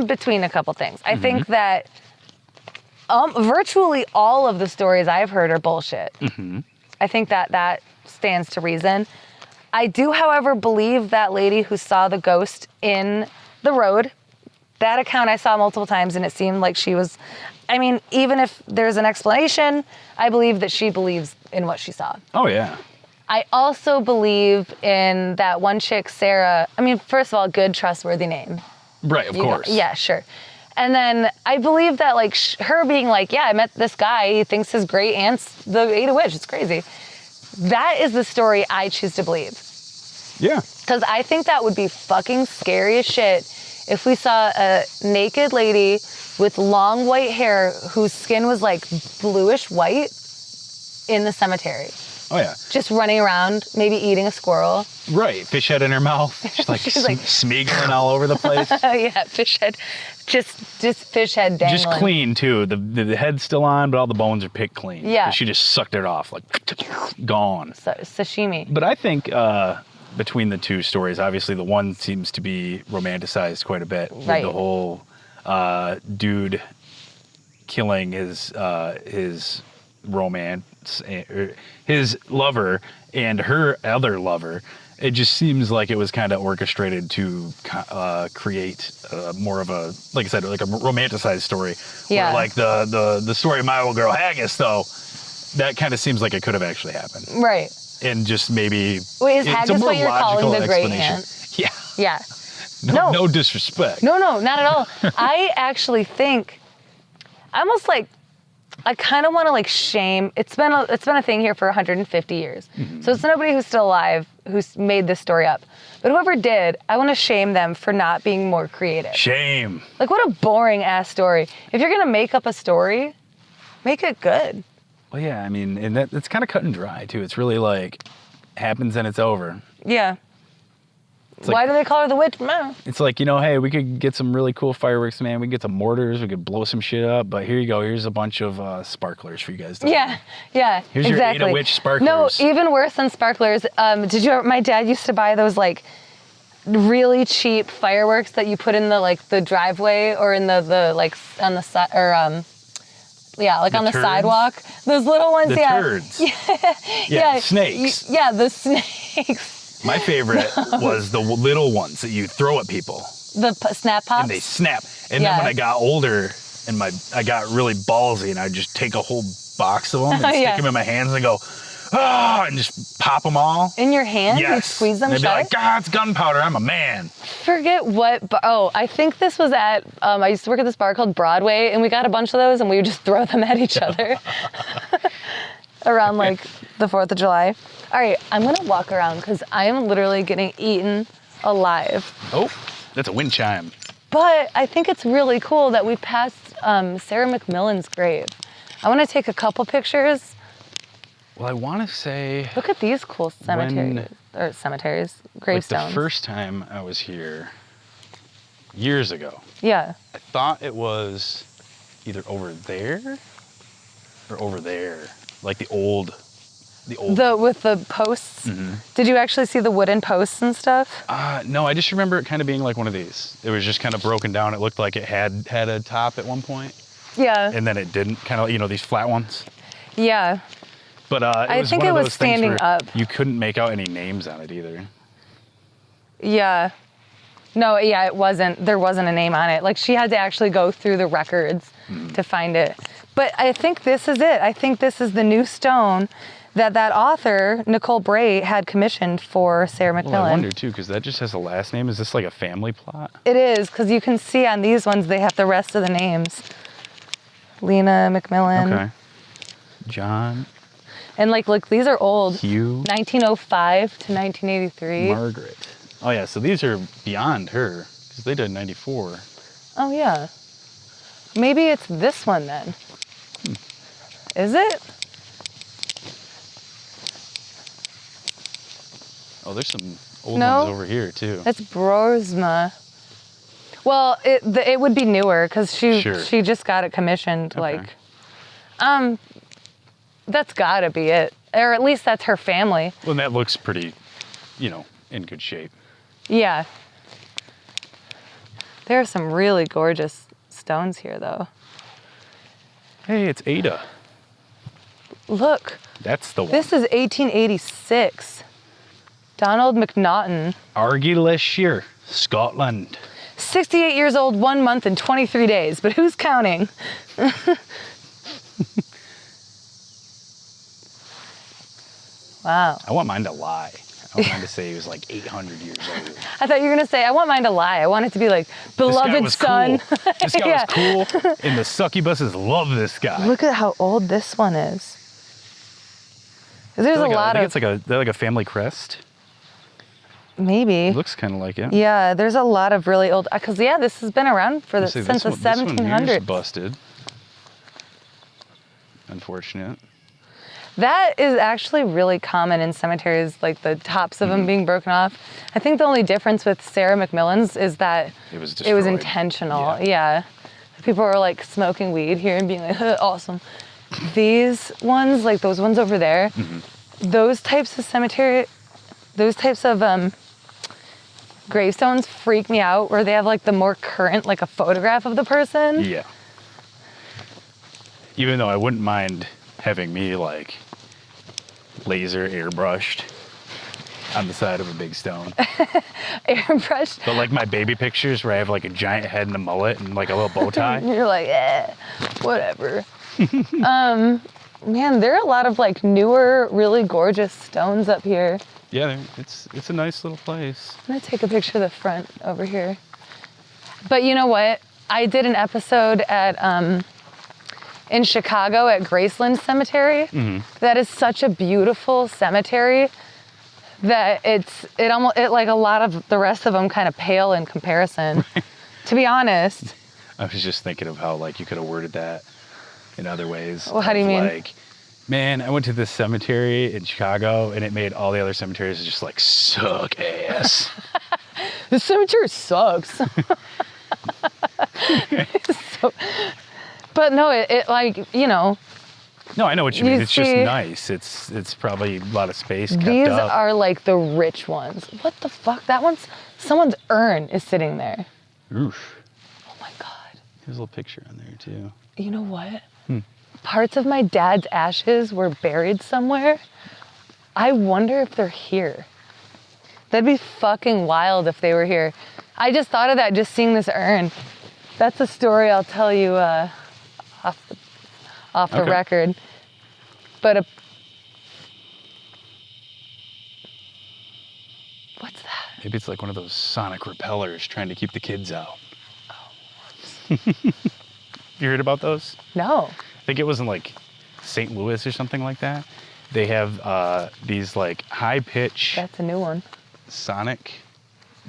between a couple things. I think that virtually all of the stories I've heard are bullshit. Mm-hmm. I think that stands to reason. I do, however, believe that lady who saw the ghost in the road. That account I saw multiple times, and it seemed like she was, even if there's an explanation, I believe that she believes in what she saw. Oh, yeah. I also believe in that one chick, Sara. First of all, good, trustworthy name. Right, of course. Yeah, sure. And then I believe that, like, her being like, yeah, I met this guy. He thinks his great aunt's the Ada Witch. It's crazy. That is the story I choose to believe. Yeah. Because I think that would be fucking scary as shit if we saw a naked lady with long white hair whose skin was like bluish white in the cemetery. Oh, yeah. Just running around, maybe eating a squirrel. Right. Fish head in her mouth. She's like, smeagling all over the place. Yeah, fish head. Just fish head dangling. Just clean, too. The head's still on, but all the bones are picked clean. Yeah. She just sucked it off, like, gone. Sashimi. But I think between the two stories, obviously the one seems to be romanticized quite a bit. Right. With the whole dude killing his romance, his lover and her other lover. It just seems like it was kind of orchestrated to create more of a, like I said, like a romanticized story. Yeah. Where, like the story of my old girl Haggis, though, that kind of seems like it could have actually happened. Right. And just maybe wait, is Haggis what you're calling the great aunt? Yeah. Yeah. No disrespect. No, not at all. I actually think, I kind of want to like shame. It's been a thing here for 150 years. Mm-hmm. So it's nobody who's still alive who's made this story up. But whoever did, I want to shame them for not being more creative. Shame. Like, what a boring ass story. If you're gonna make up a story, make it good. Well, yeah, and it's kind of cut and dry too. It's really like happens and it's over. Yeah. It's Why like, do they call her the witch? No. It's like, hey, we could get some really cool fireworks, man. We could get some mortars. We could blow some shit up. But here you go. Here's a bunch of sparklers for you guys to Yeah. Here's exactly. your Ada Witch sparklers. No, even worse than sparklers. My dad used to buy those like really cheap fireworks that you put in the driveway or in the like on the side or on the sidewalk. Those little ones, the turds. Yeah, snakes. The snakes. My favorite was the little ones that you throw at people. The snap pops? And they snap. And then when I got older and I got really ballsy and I'd just take a whole box of them and stick them in my hands and go, and just pop them all. In your hands? Yes. You squeeze them and they'd shut? be like, God, it's gunpowder. I'm a man. Forget what, I think this was at, I used to work at this bar called Broadway and we got a bunch of those and we would just throw them at each other. around like the 4th of July. All right, I'm going to walk around because I am literally getting eaten alive. Oh, that's a wind chime. But I think it's really cool that we passed Sarah McMillan's grave. I want to take a couple pictures. Well, I want to say... Look at these cool gravestones. Like the first time I was here, years ago. Yeah. I thought it was either over there or over there. Like the old... With the posts? Mm-hmm. Did you actually see the wooden posts and stuff? No, I just remember it kind of being like one of these. It was just kind of broken down. It looked like it had a top at one point. Yeah. And then it didn't. Kind of, these flat ones. Yeah. But I think it was standing up. You couldn't make out any names on it either. Yeah. No, yeah, it wasn't. There wasn't a name on it. Like, she had to actually go through the records to find it. But I think this is it. I think this is the new stone that author, Nicole Bray, had commissioned for Sarah McMillan. Well, I wonder, too, because that just has a last name. Is this like a family plot? It is, because you can see on these ones, they have the rest of the names. Lena McMillan. Okay. John. And, like, look, these are old. Hugh. 1905 to 1983. Margaret. Oh, yeah, so these are beyond her, because they died in 94. Oh, yeah. Maybe it's this one, then. Is it? Oh, there's some old ones over here, too. That's Brosma. Well, it would be newer, because she just got it commissioned, Okay. like... That's gotta be it. Or at least that's her family. Well, and that looks pretty, in good shape. Yeah. There are some really gorgeous stones here, though. Hey, it's Ada. Look. That's the one. This is 1886. Donald McNaughton. Argyllshire, Scotland. 68 years old, 1 month and 23 days. But who's counting? Wow. I want mine to lie. I want mine to say he was like 800 years old. I thought you were going to say, I want mine to lie. I want it to be like, beloved son. Cool. This guy was cool, and the succubuses love this guy. Look at how old this one is. There's a lot of... I think it's like a family crest. Maybe. It looks kind of like it. Yeah, there's a lot of really old... Because, yeah, this has been around since the 1700s. This one here's busted. Unfortunate. That is actually really common in cemeteries, like the tops of them being broken off. I think the only difference with Sarah McMillan's is that it was intentional. Yeah. People were like smoking weed here and being like, awesome. These ones, like those ones over there, those types of gravestones freak me out, where they have like the more current, like a photograph of the person. Yeah. Even though I wouldn't mind having me like laser airbrushed on the side of a big stone. Airbrushed? But like my baby pictures where I have like a giant head and a mullet and like a little bow tie. You're like, whatever. Man, there are a lot of like newer, really gorgeous stones up here. Yeah, it's a nice little place. I'm gonna take a picture of the front over here. But you know what? I did an episode at in Chicago at Graceland Cemetery. That is such a beautiful cemetery that it like a lot of the rest of them kind of pale in comparison. To be honest. I was just thinking of how like you could have worded that in other ways. Well, how do you mean? Like, man, I went to this cemetery in Chicago and it made all the other cemeteries just like suck ass. The cemetery sucks. But no, it like, No, I know what you mean. It's just nice. It's probably a lot of space kept these up. are like the rich ones. What the fuck? Someone's urn is sitting there. Oof. Oh my God. There's a little picture on there too. You know what? Parts of my dad's ashes were buried somewhere. I wonder if they're here. That'd be fucking wild if they were here. I just thought of that just seeing this urn. That's a story I'll tell you off the record. But what's that? Maybe it's like one of those sonic repellers trying to keep the kids out. Oh. You heard about those? No. I think it was in like St. Louis or something like that. They have these like high pitch That's a new one. sonic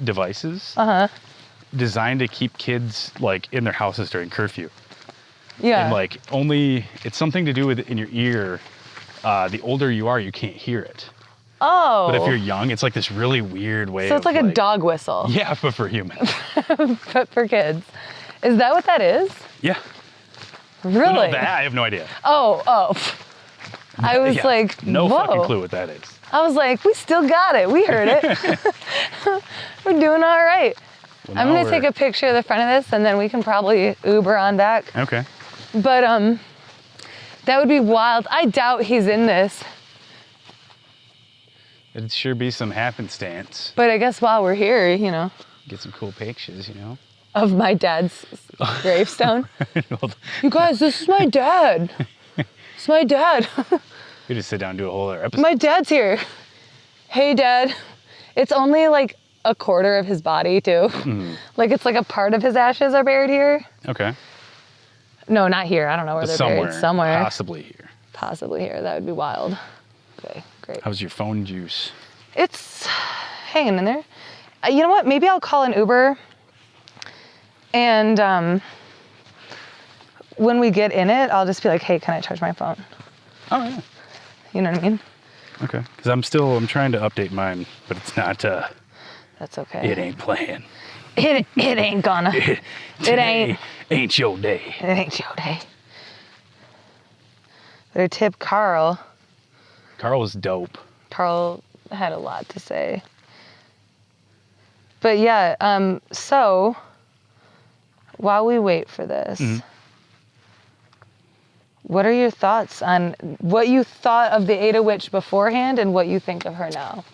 devices Uh-huh. designed to keep kids like in their houses during curfew. Yeah. And like it's something to do with in your ear. The older you are, you can't hear it. Oh. But if you're young, it's like this really weird way. So it's like a dog whistle. Yeah, but for humans. But for kids. Is that what that is? Yeah. Really? No, that I have no idea. Oh. I was Yeah, like, no whoa. fucking clue what that is. I was like, we still got it. We heard it. We're doing all right. Well, I'm now going to take a picture of the front of this, and then we can probably Uber on back. Okay. But that would be wild. I doubt he's in this. It'd sure be some happenstance. But I guess while we're here, Get some cool pictures, of my dad's gravestone. You guys, this is my dad. It's my dad. We just sit down and do a whole other episode. My dad's here. Hey, Dad. It's only like a quarter of his body, too. Like, it's like a part of his ashes are buried here. Okay. No, not here. I don't know where they're buried. Somewhere. Possibly here. Possibly here. That would be wild. Okay, great. How's your phone juice? It's hanging in there. You know what? Maybe I'll call an Uber. And when we get in it, I'll just be like, hey, can I charge my phone? Oh, yeah. You know what I mean? Okay. Because I'm trying to update mine, but it's not, That's okay. it ain't playing. It ain't gonna. Today ain't your day. It ain't your day. Better tip Carl. Carl was dope. Carl had a lot to say. But yeah, so while we wait for this, what are your thoughts on what you thought of the Ada Witch beforehand and what you think of her now?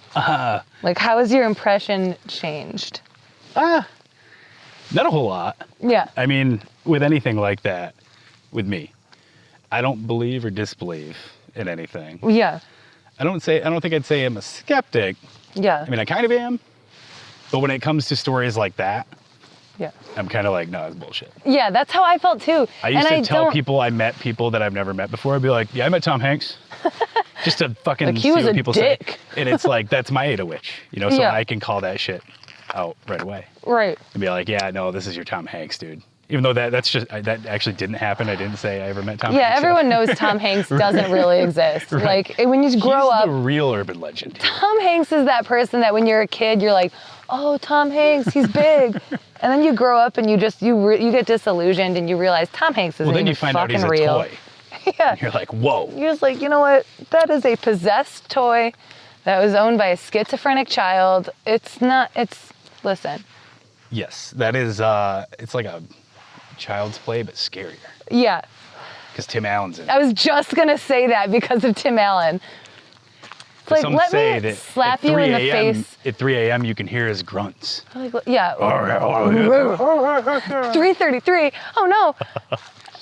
Like, how has your impression changed? Not a whole lot. Yeah. I mean, with anything like that, with me, I don't believe or disbelieve in anything. Yeah. I don't think I'd say I'm a skeptic. Yeah. I mean, I kind of am. But when it comes to stories like that, Yeah. I'm kind of like, no, it's bullshit. Yeah, that's how I felt too. I used to tell people I met people that I've never met before. I'd be like, yeah, I met Tom Hanks. Just to fucking like, he see was what a people dick. say. And it's like, that's my Ada Witch. So Yeah. I can call that shit out right away. Right. And be like, yeah, no, this is your Tom Hanks, dude. Even though that actually didn't happen. I didn't say I ever met Tom Hanks. Yeah, everyone knows Tom Hanks doesn't really exist. Right. Like, when you grow He's up, the real urban legend. Tom Hanks is that person that when you're a kid, you're like, oh, Tom Hanks, he's big. And then you grow up and you get disillusioned and you realize Tom Hanks isn't even fucking real. Well, then you find out he's a toy. Yeah. And you're like, whoa. You're just like, you know what? That is a possessed toy that was owned by a schizophrenic child. Listen. Yes, that is, it's like a Child's Play, but scarier. Yeah. Because Tim Allen's in it. I was just going to say that because of Tim Allen. It's like, Some let say me that slap at you in 3 the a.m. face. At 3 a.m. you can hear his grunts. Like, yeah. 3:33. Oh, no.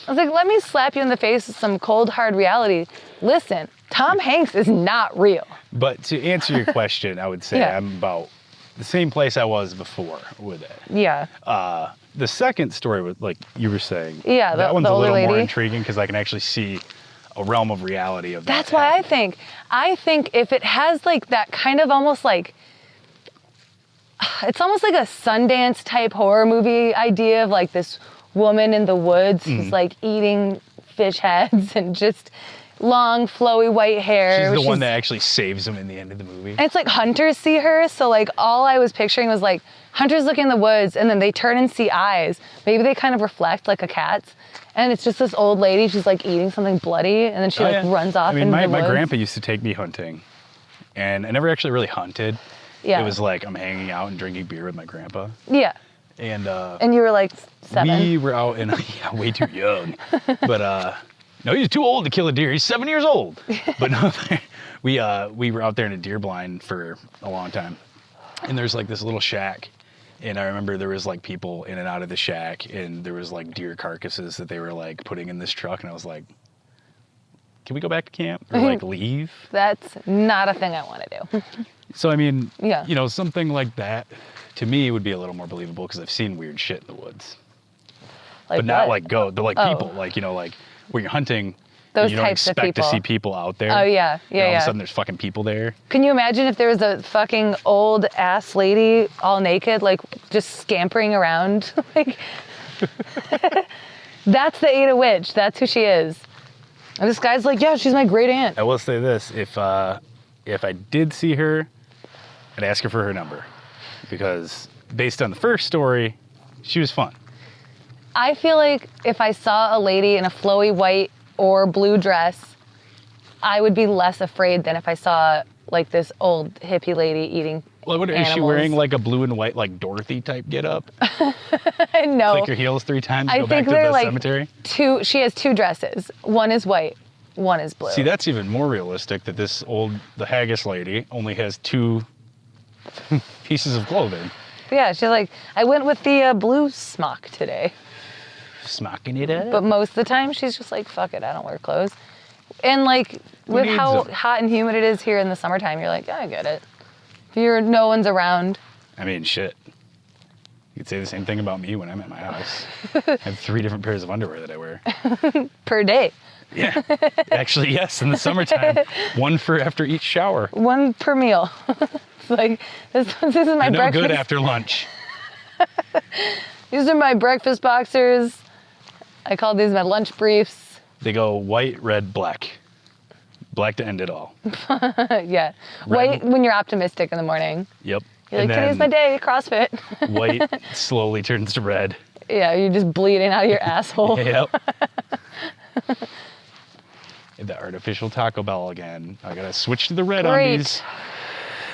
I was like, let me slap you in the face with some cold, hard reality. Listen, Tom Hanks is not real. But to answer your question, I would say Yeah. I'm about the same place I was before with it. Yeah. The second story, was like you were saying, Yeah, that one's the a older little more lady. intriguing because I can actually see a realm of reality of that. That's why happening. I think if it has like that kind of almost like, it's almost like a Sundance type horror movie idea of like this woman in the woods who's like eating fish heads and just long, flowy white hair. She's the one that actually saves him in the end of the movie. And it's like hunters see her, so like all I was picturing was like hunters look in the woods and then they turn and see eyes. Maybe they kind of reflect like a cat's. And it's just this old lady, she's like eating something bloody and then she runs off into the woods. My grandpa used to take me hunting and I never actually really hunted. Yeah. It was like I'm hanging out and drinking beer with my grandpa. Yeah. And you were like 7. we were out in, way too young. But no, he's too old to kill a deer. He's 7 years old. But no, we were out there in a deer blind for a long time. And there's like this little shack. And I remember there was like people in and out of the shack and there was like deer carcasses that they were like putting in this truck. And I was like, can we go back to camp or like leave? That's not a thing I want to do. So, I mean, Yeah. Something like that to me would be a little more believable because I've seen weird shit in the woods. Like But not what? like goat. They're like Oh. people, like, like when you're hunting Those you don't types of expect people. to see people out there. Oh, yeah. Yeah, and all yeah. of a sudden there's fucking people there. Can you imagine if there was a fucking old ass lady all naked, like just scampering around? Like, that's the Ada Witch. That's who she is. And this guy's like, yeah, she's my great aunt. I will say this, if I did see her, I'd ask her for her number. Because based on the first story, she was fun. I feel like if I saw a lady in a flowy white or blue dress, I would be less afraid than if I saw like this old hippie lady eating animals. Is she wearing like a blue and white, like Dorothy type getup? No. Click your heels 3 times, I go back think to they're the like cemetery? she has 2 dresses. One is white, one is blue. See, that's even more realistic that the haggis lady only has 2 pieces of clothing. Yeah, she's like, I went with the blue smock today. Smocking it up. But most of the time, she's just like, fuck it, I don't wear clothes. And like, with needs how them? hot and humid it is here in the summertime, you're like, I get it. If no one's around. I mean, shit. You could say the same thing about me when I'm at my house. I have 3 different pairs of underwear that I wear. Per day. Yeah. Actually, yes, in the summertime. 1 for after each shower. 1 per meal. It's like, this is my No breakfast. good after lunch. These are my breakfast boxers. I call these my lunch briefs. They go white, red, black. Black to end it all. Yeah. White when you're optimistic in the morning. Yep. You're like, And today's my day, CrossFit. white slowly turns to red. Yeah, you're just bleeding out of your asshole. Yep. The artificial Taco Bell again. I gotta switch to the red Great. undies.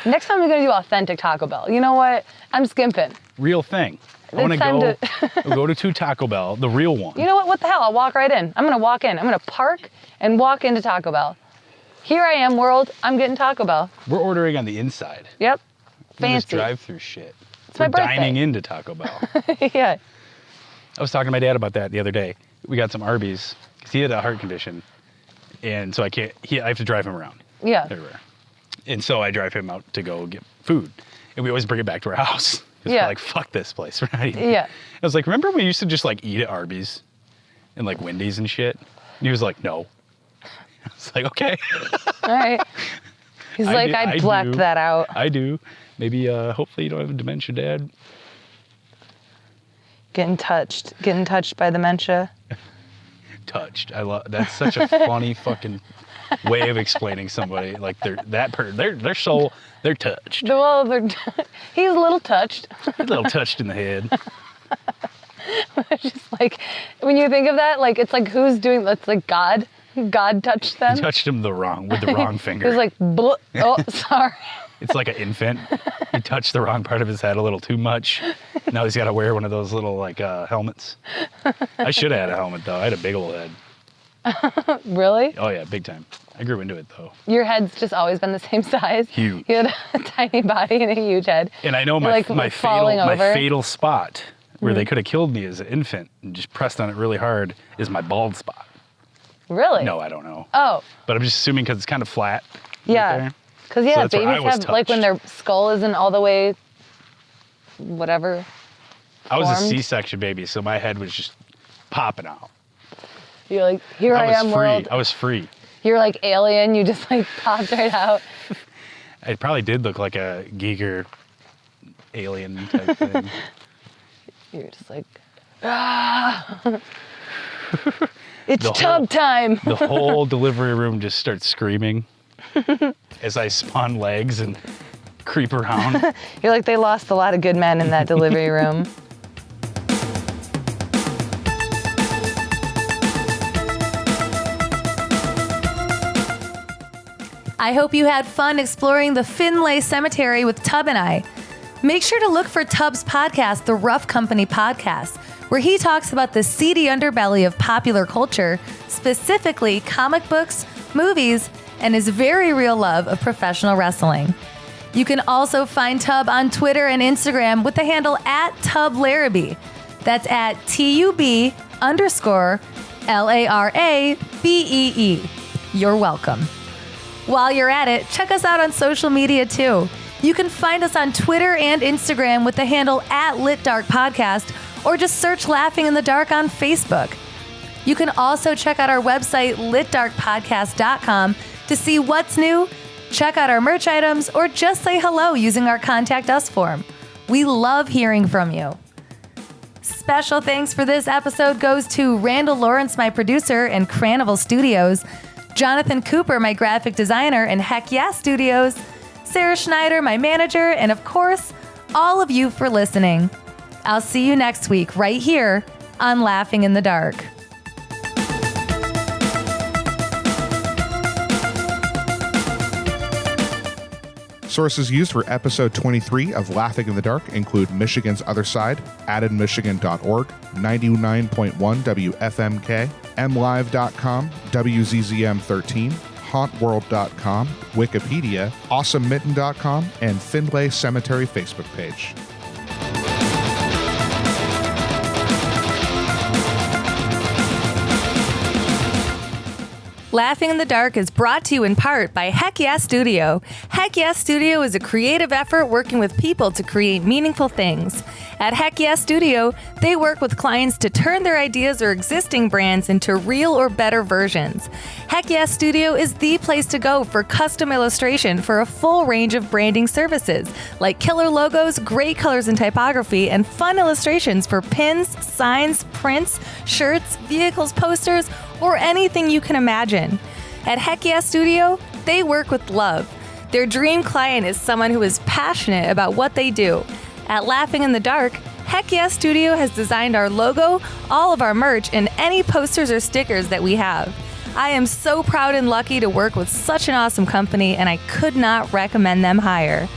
Next time we're gonna do authentic Taco Bell. You know what? I'm skimping. Real thing. I want time to go to Taco Bell, the real one. You know what? What the hell? I'll walk right in. I'm gonna walk in. I'm gonna park and walk into Taco Bell. Here I am, world. I'm getting Taco Bell. We're ordering on the inside. Yep. This Fancy. drive-through shit. It's my We're birthday. dining into Taco Bell. Yeah. I was talking to my dad about that the other day. We got some Arby's because he had a heart condition, and so I have to drive him around. Yeah. Everywhere. And so I drive him out to go get food, and we always bring it back to our house. Yeah. We're like, fuck this place. We're not eating. Yeah. I was like, remember when we used to just like eat at Arby's and like Wendy's and shit? And he was like, no. I was like, okay. All right. He's like, I blacked do. that out. I do. Maybe, hopefully you don't have dementia, Dad. Getting touched by dementia. Touched. I love. That's such a funny fucking way of explaining somebody. Like their soul, they're touched. Well, he's a little touched. A little touched in the head. It's just like, when you think of that, like, it's like, who's doing that's like God. God touched them. You touched him with the wrong finger. He was like, oh, sorry. It's like an infant. He touched the wrong part of his head a little too much. Now he's got to wear one of those little like helmets. I should have had a helmet though. I had a big old head. Really? Oh yeah, big time. I grew into it though. Your head's just always been the same size. Huge. You had a tiny body and a huge head. And I know You're, my falling over. fatal spot where they could have killed me as an infant and just pressed on it really hard is my bald spot. Really? No, I don't know. Oh. But I'm just assuming because it's kind of flat. Yeah. Right Because, So yeah, that's where I babies was have, like, when their skull isn't all the way, whatever. I was a formed. C-section baby, so my head was just popping out. You're like, here I am, free. world. I was free. You're like alien. You just, like, popped right out. I probably did look like a Giger alien type thing. You're just like, ah. It's The tub whole- time. The whole delivery room just starts screaming as I spawn legs and creep around. You're like, they lost a lot of good men in that delivery room. I hope you had fun exploring the Findlay Cemetery with Tub and I. Make sure to look for Tub's podcast, The Rough Company Podcast, where he talks about the seedy underbelly of popular culture, specifically comic books, movies, and his very real love of professional wrestling. You can also find Tub on Twitter and Instagram with the handle @TubLarabee. That's at TUB_LARABEE. You're welcome. While you're at it, check us out on social media too. You can find us on Twitter and Instagram with the handle @LitDarkPodcast, or just search Laughing in the Dark on Facebook. You can also check out our website, litdarkpodcast.com, to see what's new, check out our merch items, or just say hello using our Contact Us form. We love hearing from you. Special thanks for this episode goes to Randall Lawrence, my producer, and Cranival Studios, Jonathan Cooper, my graphic designer, and Heck Yeah Studios, Sara Schneider, my manager, and of course, all of you for listening. I'll see you next week right here on Laughing in the Dark. Sources used for episode 23 of Laughing in the Dark include Michigan's Other Side, addedmichigan.org, 99.1 WFMK, MLive.com, WZZM13, HauntWorld.com, Wikipedia, AwesomeMitten.com, and Findlay Cemetery Facebook page. Laughing in the Dark is brought to you in part by Heck Yeah Studio. Heck Yeah Studio is a creative effort working with people to create meaningful things. At Heck Yeah Studio, they work with clients to turn their ideas or existing brands into real or better versions. Heck Yeah Studio is the place to go for custom illustration for a full range of branding services, like killer logos, great colors and typography, and fun illustrations for pins, signs, prints, shirts, vehicles, posters, or anything you can imagine. At Heck Yeah Studio, they work with love. Their dream client is someone who is passionate about what they do. At Laughing in the Dark, Heck Yeah Studio has designed our logo, all of our merch, and any posters or stickers that we have. I am so proud and lucky to work with such an awesome company, and I could not recommend them higher.